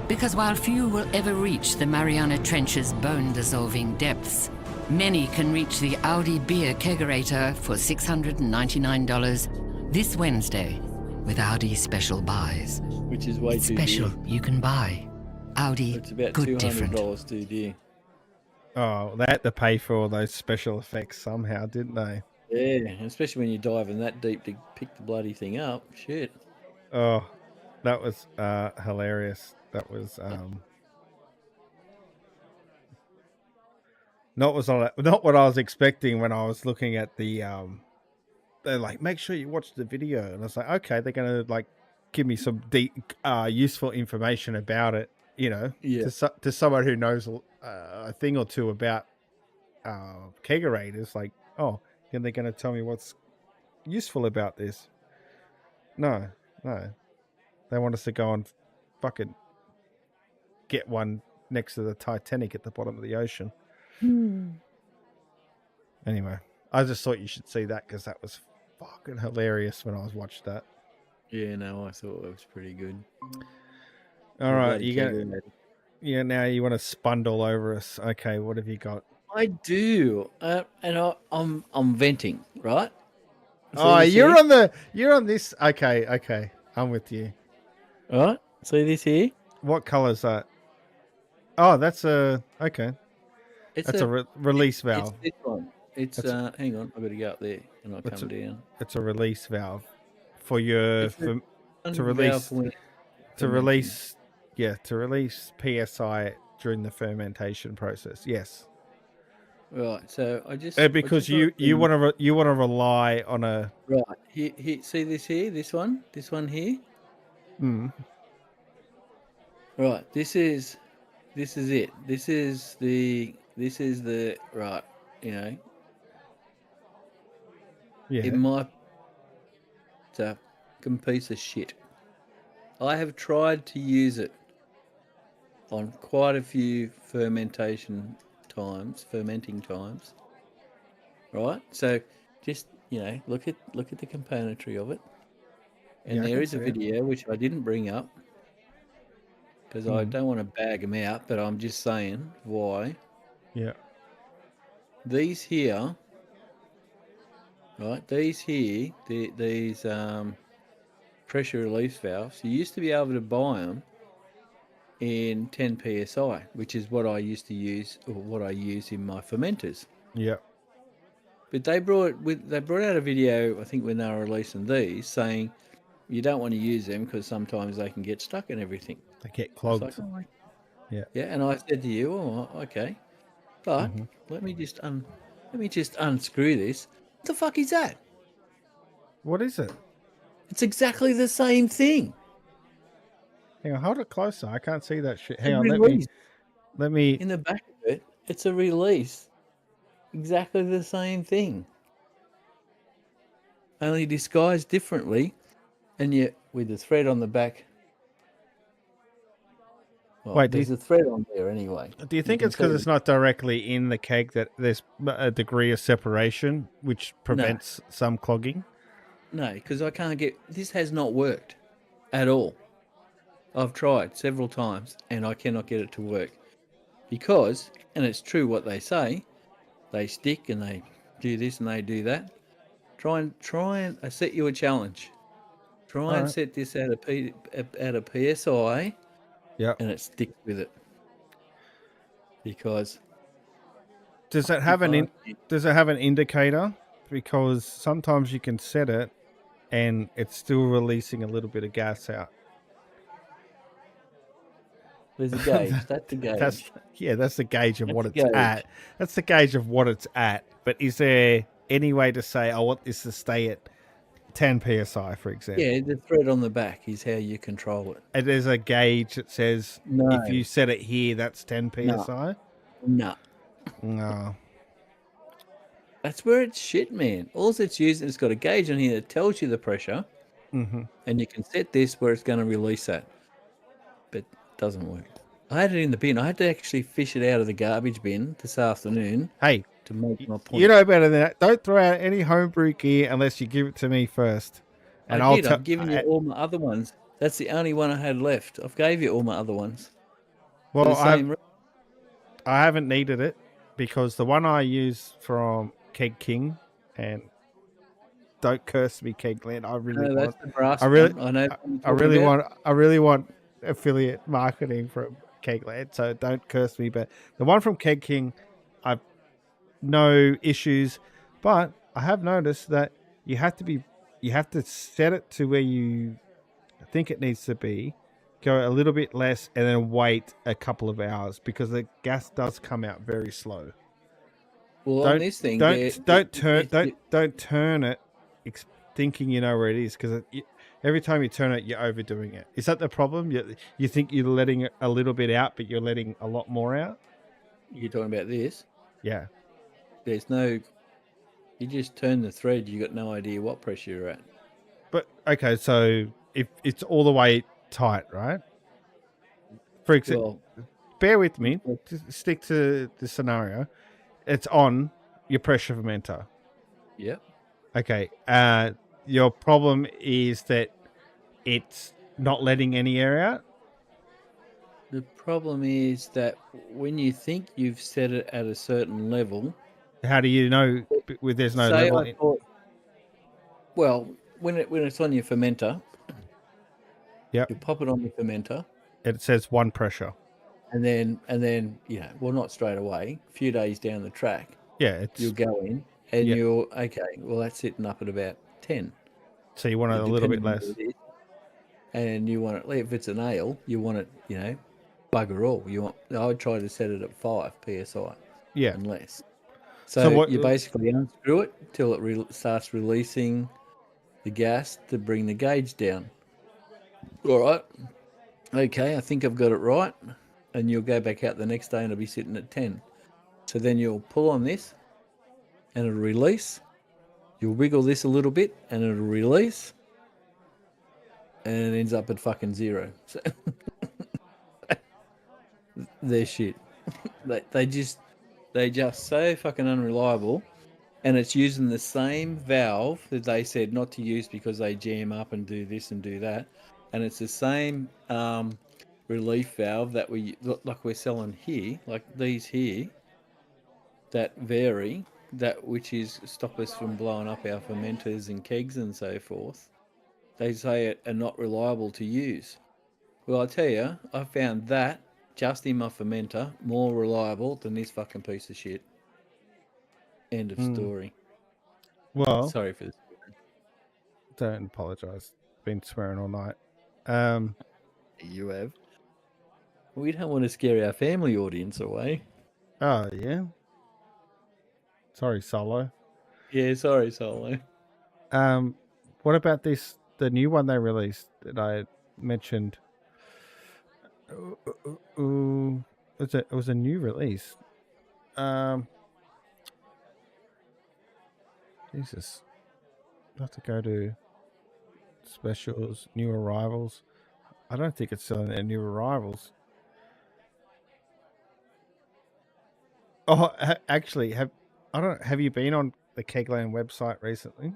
Because while few will ever reach the Mariana Trench's bone-dissolving depths, many can reach the Audi beer kegerator for $699 this Wednesday with Audi special buys. Which is way too Special dear. you can buy. Audi, It's about good different. $200 too dear. Oh, they had to pay for all those special effects somehow, didn't they? Yeah, especially when you're diving that deep to pick the bloody thing up. Shit. Oh, that was hilarious. That was not what I was expecting when I was looking at the they're like, make sure you watch the video, and I was like, okay, they're gonna like give me some deep useful information about it, Yeah. to someone who knows a thing or two about kegerators. Like, oh, and they're gonna tell me what's useful about this. No, they want us to go and fucking get one next to the Titanic at the bottom of the ocean. Anyway, I just thought you should see that because that was fucking hilarious when I was watching that. Yeah, no, I thought it was pretty good. All right, now you want to spundle over us. Okay, what have you got? I do, and I'm venting, right? Oh, you're on this. Okay, I'm with you. All right, see this here? What color is that? Oh, that's okay. That's a release valve. It's this one. It's hang on, I've got to go up there and I'll come down. It's a release valve for your to release PSI during the fermentation process. Yes. Right. So I just because you want to rely on a right here. See this here? This one here. Right. This is it. This is the right. You know. Yeah. It might. It's a piece of shit. I have tried to use it on quite a few fermenting times, right? So just, look at the componentry of it. And there is a video which I didn't bring up because I don't want to bag them out, but I'm just saying why. Yeah. These here, right? These here, these pressure release valves, you used to be able to buy them in 10 psi, which is what I used to use, or what I use in my fermenters. Yeah. But they brought out a video, I think, when they were releasing these, saying you don't want to use them because sometimes they can get stuck and everything. They get clogged. Like, oh, yeah. Yeah, and I said to you, oh, okay, but let me just unscrew this. What the fuck is that? What is it? It's exactly the same thing. Hang on, hold it closer. I can't see that shit. It's Hang on, let me. In the back of it, it's a release. Exactly the same thing. Only disguised differently, and yet with the thread on the back. Well, Wait, there's a thread on there anyway. Do you think it's because it's not directly in the keg that there's a degree of separation which prevents some clogging? No, because I can't get... This has not worked at all. I've tried several times and I cannot get it to work. Because, and it's true what they say, they stick and they do this and they do that. Try and I set you a challenge. Try and set this at a PSI. Yeah. And it sticks with it. Because does it have an indicator? Because sometimes you can set it and it's still releasing a little bit of gas out. There's a gauge. That's the gauge. That's the gauge of what it's at. That's the gauge of what it's at. But is there any way to say, I want this to stay at 10 psi, for example? Yeah, the thread on the back is how you control it. And there's a gauge that says, if you set it here, that's 10 psi? No. That's where it's shit, man. All it's using, it's got a gauge on here that tells you the pressure, and you can set this where it's going to release that. But it doesn't work. I had it in the bin. I had to actually fish it out of the garbage bin this afternoon. Hey, to make my point. You know better than that. Don't throw out any homebrew gear unless you give it to me first. And I've given you all my other ones. That's the only one I had left. I've gave you all my other ones. Well, I haven't needed it because the one I use from Keg King, and don't curse me, Kegland. I really want affiliate marketing from Kegland, so don't curse me. But the one from Keg King, I've no issues, but I have noticed that you have to set it to where you think it needs to be, go a little bit less, and then wait a couple of hours because the gas does come out very slow. Well, on this thing, Don't turn it thinking you know where it is, because every time you turn it, you're overdoing it. Is that the problem? You think you're letting a little bit out, but you're letting a lot more out? you're talking about this. Yeah. There's no. You just turn the thread. You got no idea what pressure you're at. But okay, so if it's all the way tight, right? For example, Well, bear with me. Just stick to the scenario. It's on your pressure fermenter. yep. Okay. Your problem is that it's not letting any air out. The problem is that when you think you've set it at a certain level, How do you know there's no say level? I thought, well, when it's on your fermenter, Yep. you pop it on the fermenter, It says one pressure. and then well, not straight away. A few days down the track, Yeah, you'll go in and Yep. you're okay. Well, that's sitting up at about 10. So you want it a little bit depending on less. what it is. And you want it, if it's an ale, you want it, bugger all. I would try to set it at 5 psi. Yeah. And less. So what- you basically unscrew it till it starts releasing the gas to bring the gauge down. All right. Okay, I think I've got it right. And you'll go back out the next day and it'll be sitting at 10. So then you'll pull on this and it'll release. You'll wiggle this a little bit and it'll release. And it ends up at fucking 0. So they're shit. They just so fucking unreliable, and it's using the same valve that they said not to use because they jam up and do this and do that, and it's the same relief valve that we're selling here, like these here, that vary, which is stop us from blowing up our fermenters and kegs and so forth. They say are not reliable to use. Well, I tell you, I found that just in my fermenter more reliable than this fucking piece of shit. End of story. Well, Sorry for this. don't apologize. Been swearing all night. You have. We don't want to scare our family audience away. Oh yeah. Sorry, Solo. Yeah, sorry, Solo. What about this? The new one they released that I mentioned. It was a new release. Jesus, I have to go to specials, new arrivals. I don't think it's selling their new arrivals. Oh, actually, have you been on the Kegland website recently?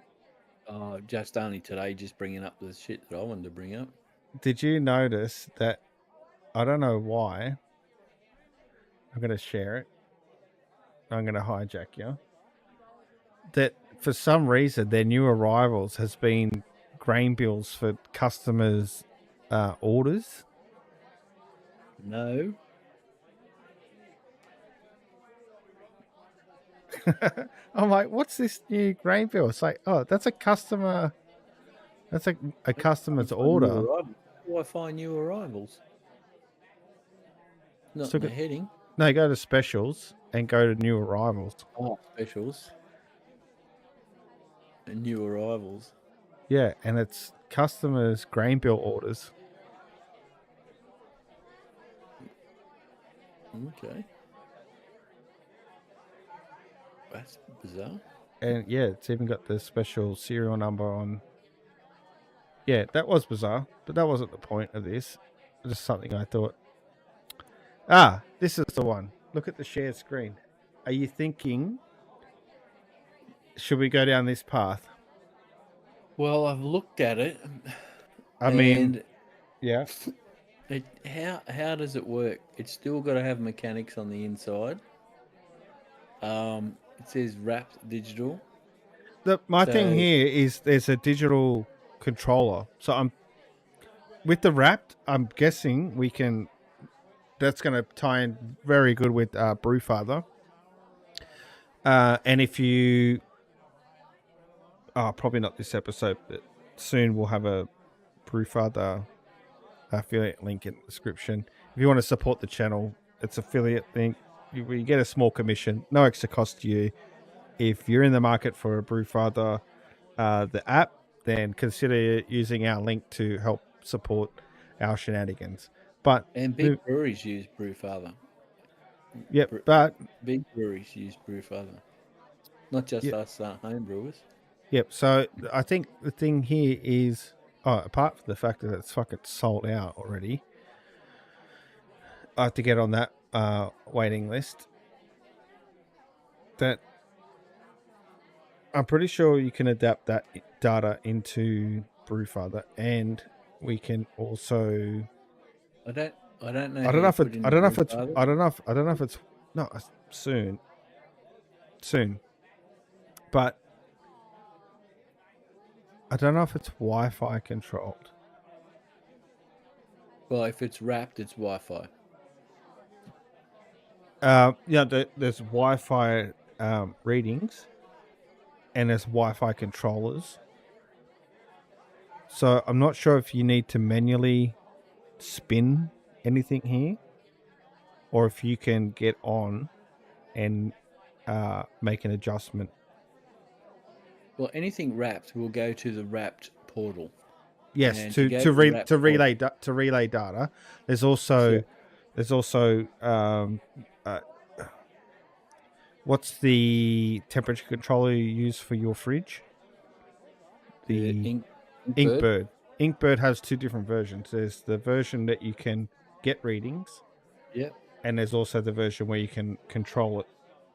Just only today, just bringing up the shit that I wanted to bring up. Did you notice that? I don't know why. I'm going to share it. I'm going to hijack you. That for some reason, their new arrivals has been grain bills for customers' orders. No. I'm like, what's this new grain bill? It's like, oh, that's a customer. That's a customer's order. How do I find new arrivals? Not So in the heading. No, go to specials and go to new arrivals. Oh, specials. And new arrivals. Yeah, and it's customers' grain bill orders. Okay. That's bizarre. And yeah, it's even got the special serial number on. Yeah, that was bizarre, but that wasn't the point of this. Just something I thought. This is the one. Look at the shared screen. Are you thinking, should we go down this path? Well, I've looked at it. I mean, yeah. How does it work? It's still got to have mechanics on the inside. It says wrapped digital. My thing here is there's a digital controller. So I'm with the wrapped. I'm guessing we can. That's going to tie in very good with Brewfather. And if you Probably not this episode, but soon we'll have a Brewfather affiliate link in the description. If you want to support the channel, it's affiliate link. You get a small commission, no extra cost to you. If you're in the market for a Brewfather, the app, then consider using our link to help support our shenanigans. But And big breweries use Brewfather. Yep, but big breweries use Brewfather, not just us home brewers. Yep. So I think the thing here is, apart from the fact that it's fucking sold out already, I have to get on that waiting list. That I'm pretty sure you can adapt that data into Brewfather, and we can also. I don't know. I don't know if it's no soon, but I don't know if it's Wi-Fi controlled. Well, if it's wrapped, it's Wi-Fi. There's Wi-Fi readings, and there's Wi-Fi controllers. So I'm not sure if you need to manually spin anything here, or if you can get on and make an adjustment. Well, anything wrapped will go to the wrapped portal. Yes, And to relay data. There's also what's the temperature controller you use for your fridge? The Inkbird. Inkbird has two different versions. There's the version that you can get readings. Yep. And there's also the version where you can control it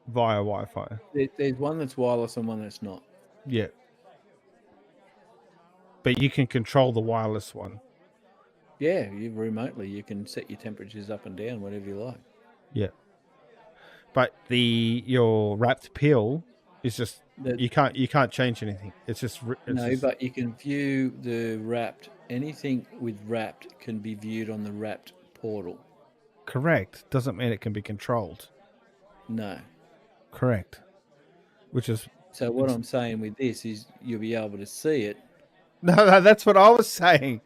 via Wi-Fi. There's one that's wireless and one that's not. Yeah. But you can control the wireless one. Yeah, remotely. You can set your temperatures up and down, whatever you like. Yeah. But your wrapped pill is just you can't change anything. It's just but you can view the wrapped. Anything with wrapped can be viewed on the wrapped portal. Correct. Doesn't mean it can be controlled. No. Correct. Which is so. What I'm saying with this is you'll be able to see it. No, that's what I was saying.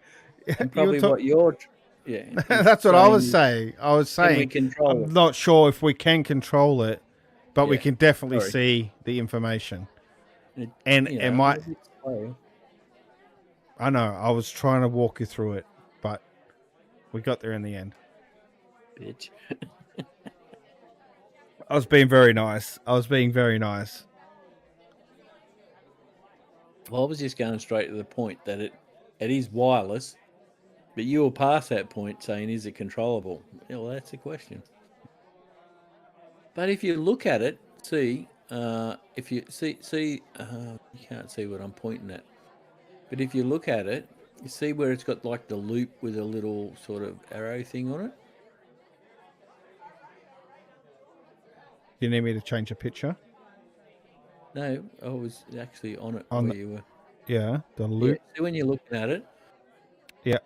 And probably what you're. Yeah. That's what I was saying. I was saying I'm not sure if we can control it, but we can definitely see the information. It might. I know. I was trying to walk you through it, but we got there in the end. Bitch. I was being very nice. Well, I was just going straight to the point that it is wireless, but you were past that point saying, is it controllable? Well, that's the question. But if you look at it, you can't see what I'm pointing at. But if you look at it, you see where it's got like the loop with a little sort of arrow thing on it? You need me to change a picture? No, I was actually on it where you were. Yeah, the loop. Yeah, see when you're looking at it? Yeah.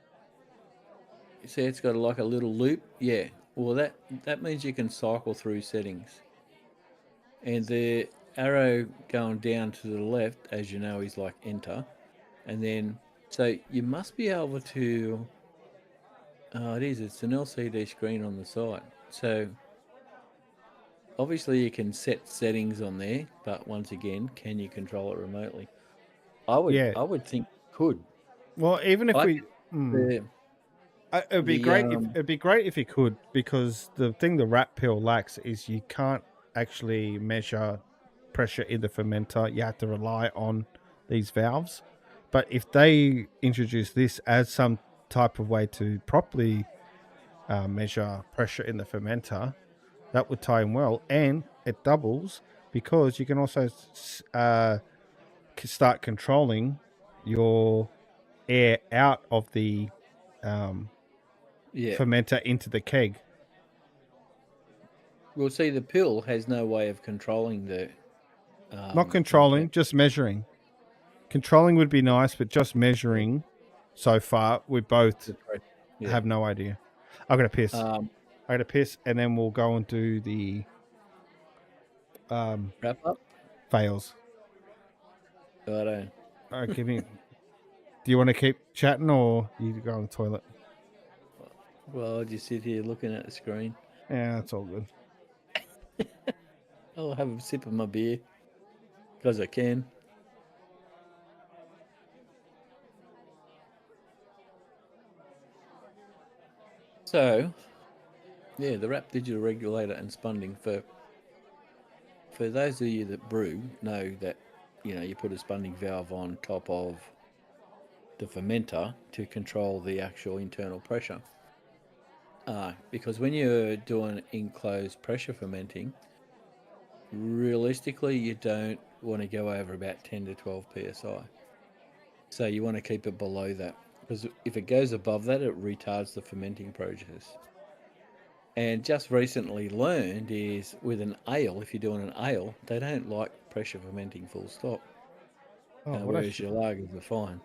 You see it's got like a little loop? Yeah. Well, that means you can cycle through settings. And the arrow going down to the left, as you know, is like enter. And then, so you must be able to... it's an LCD screen on the side. So... obviously, you can set settings on there, but once again, can you control it remotely? I would think you could. Well, even if it'd be great. It'd be great if you could, because the thing the wrap pill lacks is you can't actually measure pressure in the fermenter. You have to rely on these valves. But if they introduce this as some type of way to properly measure pressure in the fermenter, that would tie in well, and it doubles because you can also start controlling your air out of the fermenter into the keg. Well, see, the pill has no way of controlling the... not controlling, just measuring. Controlling would be nice, but just measuring, so far, we both have no idea. I'm going to piss. I'm going to piss, and then we'll go and do the wrap up fails. Righto. Give me. Do you want to keep chatting or you go on the toilet? Well, I'll just sit here looking at the screen. Yeah, that's all good. I'll have a sip of my beer because I can. So, yeah, the wrap digital regulator and spunding for those of you that brew know that you put a spunding valve on top of the fermenter to control the actual internal pressure. Because when you're doing enclosed pressure fermenting, realistically you don't want to go over about 10 to 12 psi. So you want to keep it below that, because if it goes above that, it retards the fermenting process. And just recently learned is with an ale, if you're doing an ale, they don't like pressure fermenting full stop. Whereas your lagers are fine.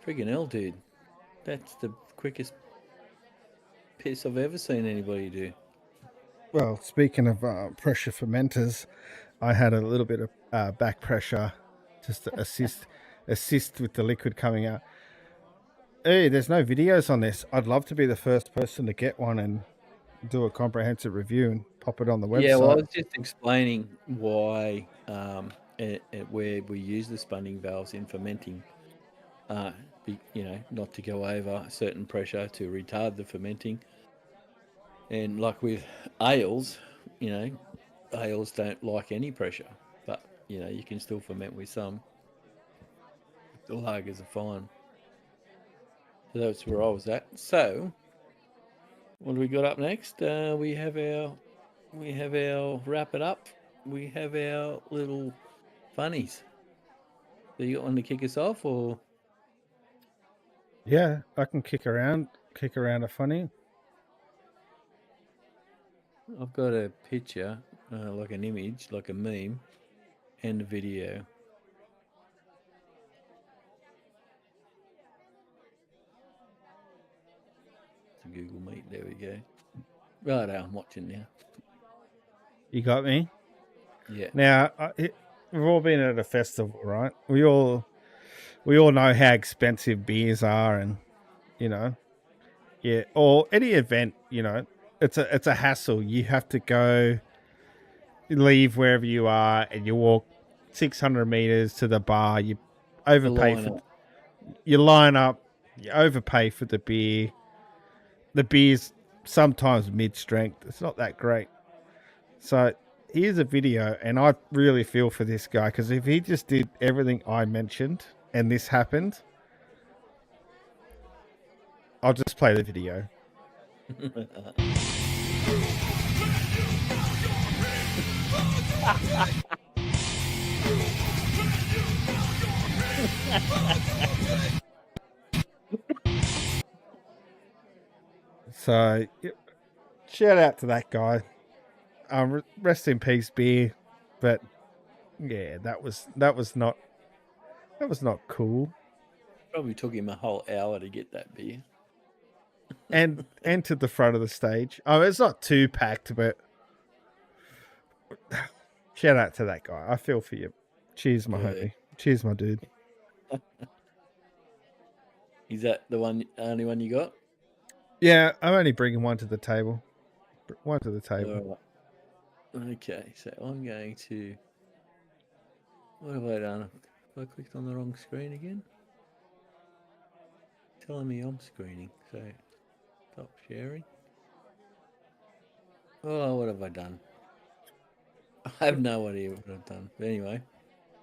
Friggin' hell, dude. That's the quickest piss I've ever seen anybody do. Well, speaking of pressure fermenters, I had a little bit of back pressure just to assist with the liquid coming out. Hey, there's no videos on this. I'd love to be the first person to get one and do a comprehensive review and pop it on the website. Yeah, well, I was just explaining why where we use the spunding valves in fermenting, not to go over a certain pressure to retard the fermenting. And like with ales, ales don't like any pressure, but you can still ferment with some. The lagers are fine. So that's where I was at. So what do we got up next? We have our wrap it up. We have our little funnies. So you got one to kick us off, or? Yeah, I can kick around a funny. I've got a picture, like an image, like a meme, and a video. It's a Google Meet. There we go. Right, I'm watching now. You got me? Yeah. Now, we've all been at a festival, right? We all know how expensive beers are, and yeah, or any event, it's a hassle. You have to go, leave wherever you are, and you walk 600 meters to the bar. You overpay for, you line up, you overpay for the beer. The beer's sometimes mid-strength. It's not that great. So here's a video, and I really feel for this guy, because if he just did everything I mentioned and this happened, I'll just play the video. So, shout out to that guy. Rest in peace, beer. But yeah, that was not cool. Probably took him a whole hour to get that beer. And entered the front of the stage. Oh, it's not too packed, but shout out to that guy. I feel for you. Cheers, my homie. Cheers, my dude. Is that the only one you got? Yeah, I'm only bringing one to the table. One to the table. Okay, so I'm going to. What have I done? Have I clicked on the wrong screen again? Telling me I'm screening, so stop sharing. Oh, what have I done? I have no idea what I've done. But anyway.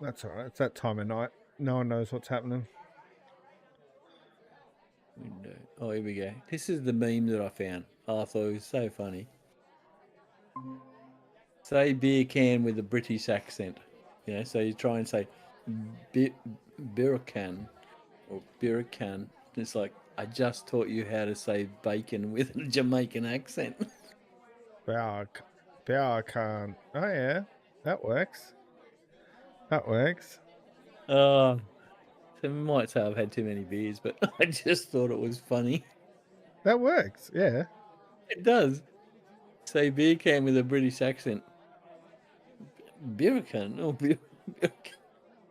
That's all right. It's that time of night. No one knows what's happening. Window. Oh, here we go. This is the meme that I found. Oh, I thought it was so funny. Say beer can with a British accent. So you try and say beer can or beer can. It's like, I just taught you how to say bacon with a Jamaican accent. Bear can. Oh yeah, that works. That works. So I might say I've had too many beers, but I just thought it was funny. That works, yeah. It does. Say beer can with a British accent. Beer can. Oh, beer can.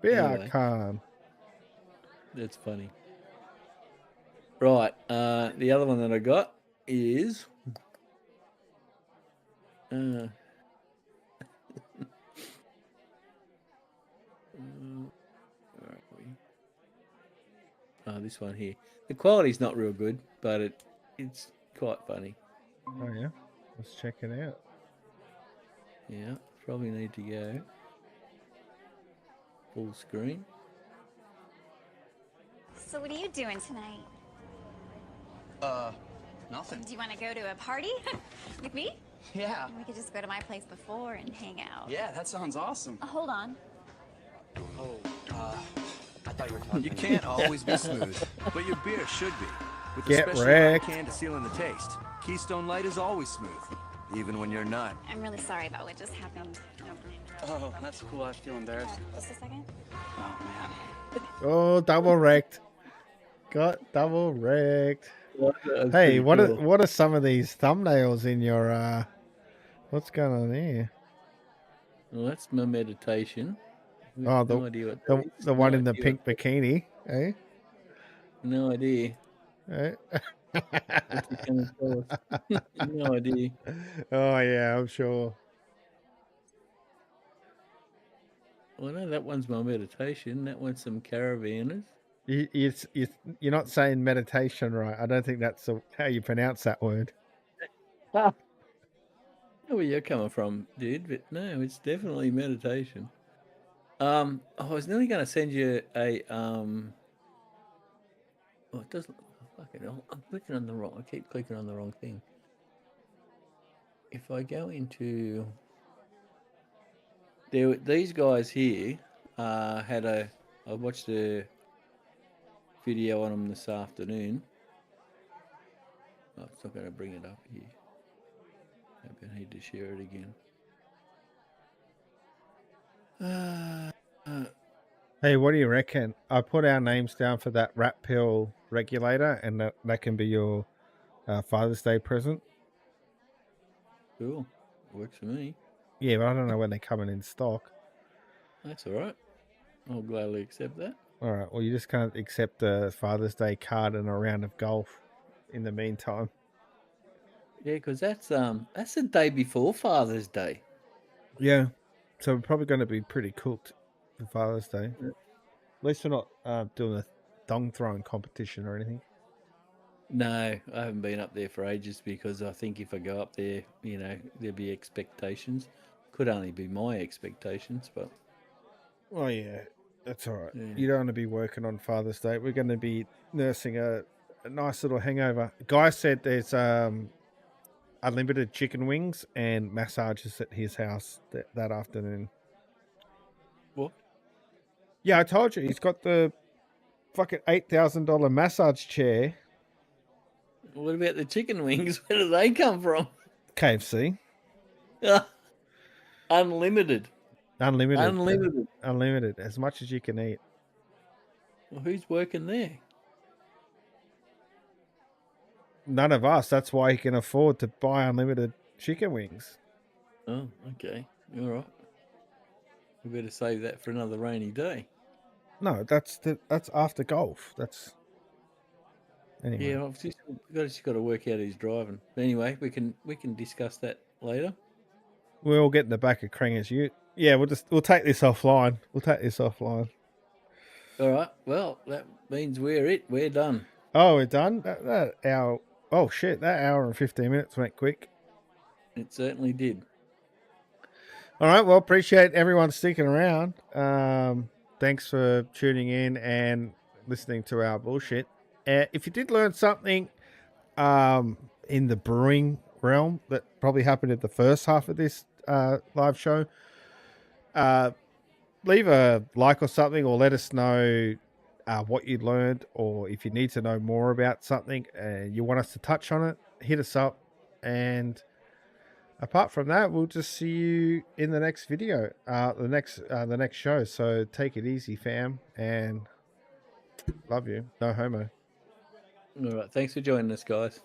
Beer can. That's funny. Right. The other one that I got is. Where are we? Oh, this one here. The quality's not real good, but it's quite funny. Oh yeah, let's check it out. Yeah, probably need to go full screen. So what are you doing tonight? Nothing. Do you want to go to a party with me? Yeah. We could just go to my place before and hang out. Yeah, that sounds awesome. Hold on. Oh, I thought you were talking. You can't always be smooth, but your beer should be. With a Get special wrecked. can to seal in the taste, Keystone Light is always smooth, even when you're not. I'm really sorry about what just happened. Oh, that's cool. I feel embarrassed. Just a second. Oh, man. Oh, double wrecked. Got double wrecked. That's Hey, pretty cool. what are some of these thumbnails in your what's going on here? Well, that's my meditation. Oh, No idea what that is. the one No in the idea pink bikini, eh? No idea. Eh? What's it gonna tell us? No idea. Oh yeah, I'm sure. Well, no, that one's my meditation. That one's some carabiners. You're not saying meditation right. I don't think that's how you pronounce that word. I know where you're coming from, dude, but no, it's definitely meditation. I was nearly going to send you a oh, it doesn't. Fucking hell! I'm clicking on the wrong. I keep clicking on the wrong thing. If I go into these guys here, I watched a video on them this afternoon. Oh, it's not going to bring it up here. Maybe I need to share it again. Hey, what do you reckon? I put our names down for that rat pill regulator, and that can be your Father's Day present. Cool. Works for me. Yeah, but I don't know when they're coming in stock. That's all right. I'll gladly accept that. All right. Well, you just can't accept a Father's Day card and a round of golf in the meantime. Yeah, because that's the day before Father's Day. Yeah. So we're probably going to be pretty cooked for Father's Day. Yeah. At least we're not doing a thong throwing competition or anything. No, I haven't been up there for ages because I think if I go up there, there'll be expectations. Could only be my expectations, but Oh, yeah. That's all right. Yeah. You don't want to be working on Father's Day. We're going to be nursing a nice little hangover. Guy said there's unlimited chicken wings and massages at his house that afternoon. what? Yeah, I told you. He's got the fucking $8,000 massage chair. What about the chicken wings? Where do they come from? KFC. Unlimited. Unlimited. Unlimited. As much as you can eat. Well, who's working there? None of us. That's why he can afford to buy unlimited chicken wings. Oh, okay. All right. We better save that for another rainy day. No, that's after golf. That's anyway. Yeah, I've just got to work out who's driving. But anyway, we can discuss that later. We're all getting the back of Kranger's ute. Yeah, we'll take this offline. All right. Well, that means we're done. Oh, we're done. That hour. Oh shit! That hour and 15 minutes went quick. It certainly did. All right. Well, appreciate everyone sticking around. Thanks for tuning in and listening to our bullshit. If you did learn something in the brewing realm that probably happened at the first half of this live show, leave a like or something, or let us know what you learned, or if you need to know more about something and you want us to touch on it, hit us up. And apart from that, we'll just see you in the next video, the next show. So take it easy, fam, and love you. No homo. All right. Thanks for joining us, guys.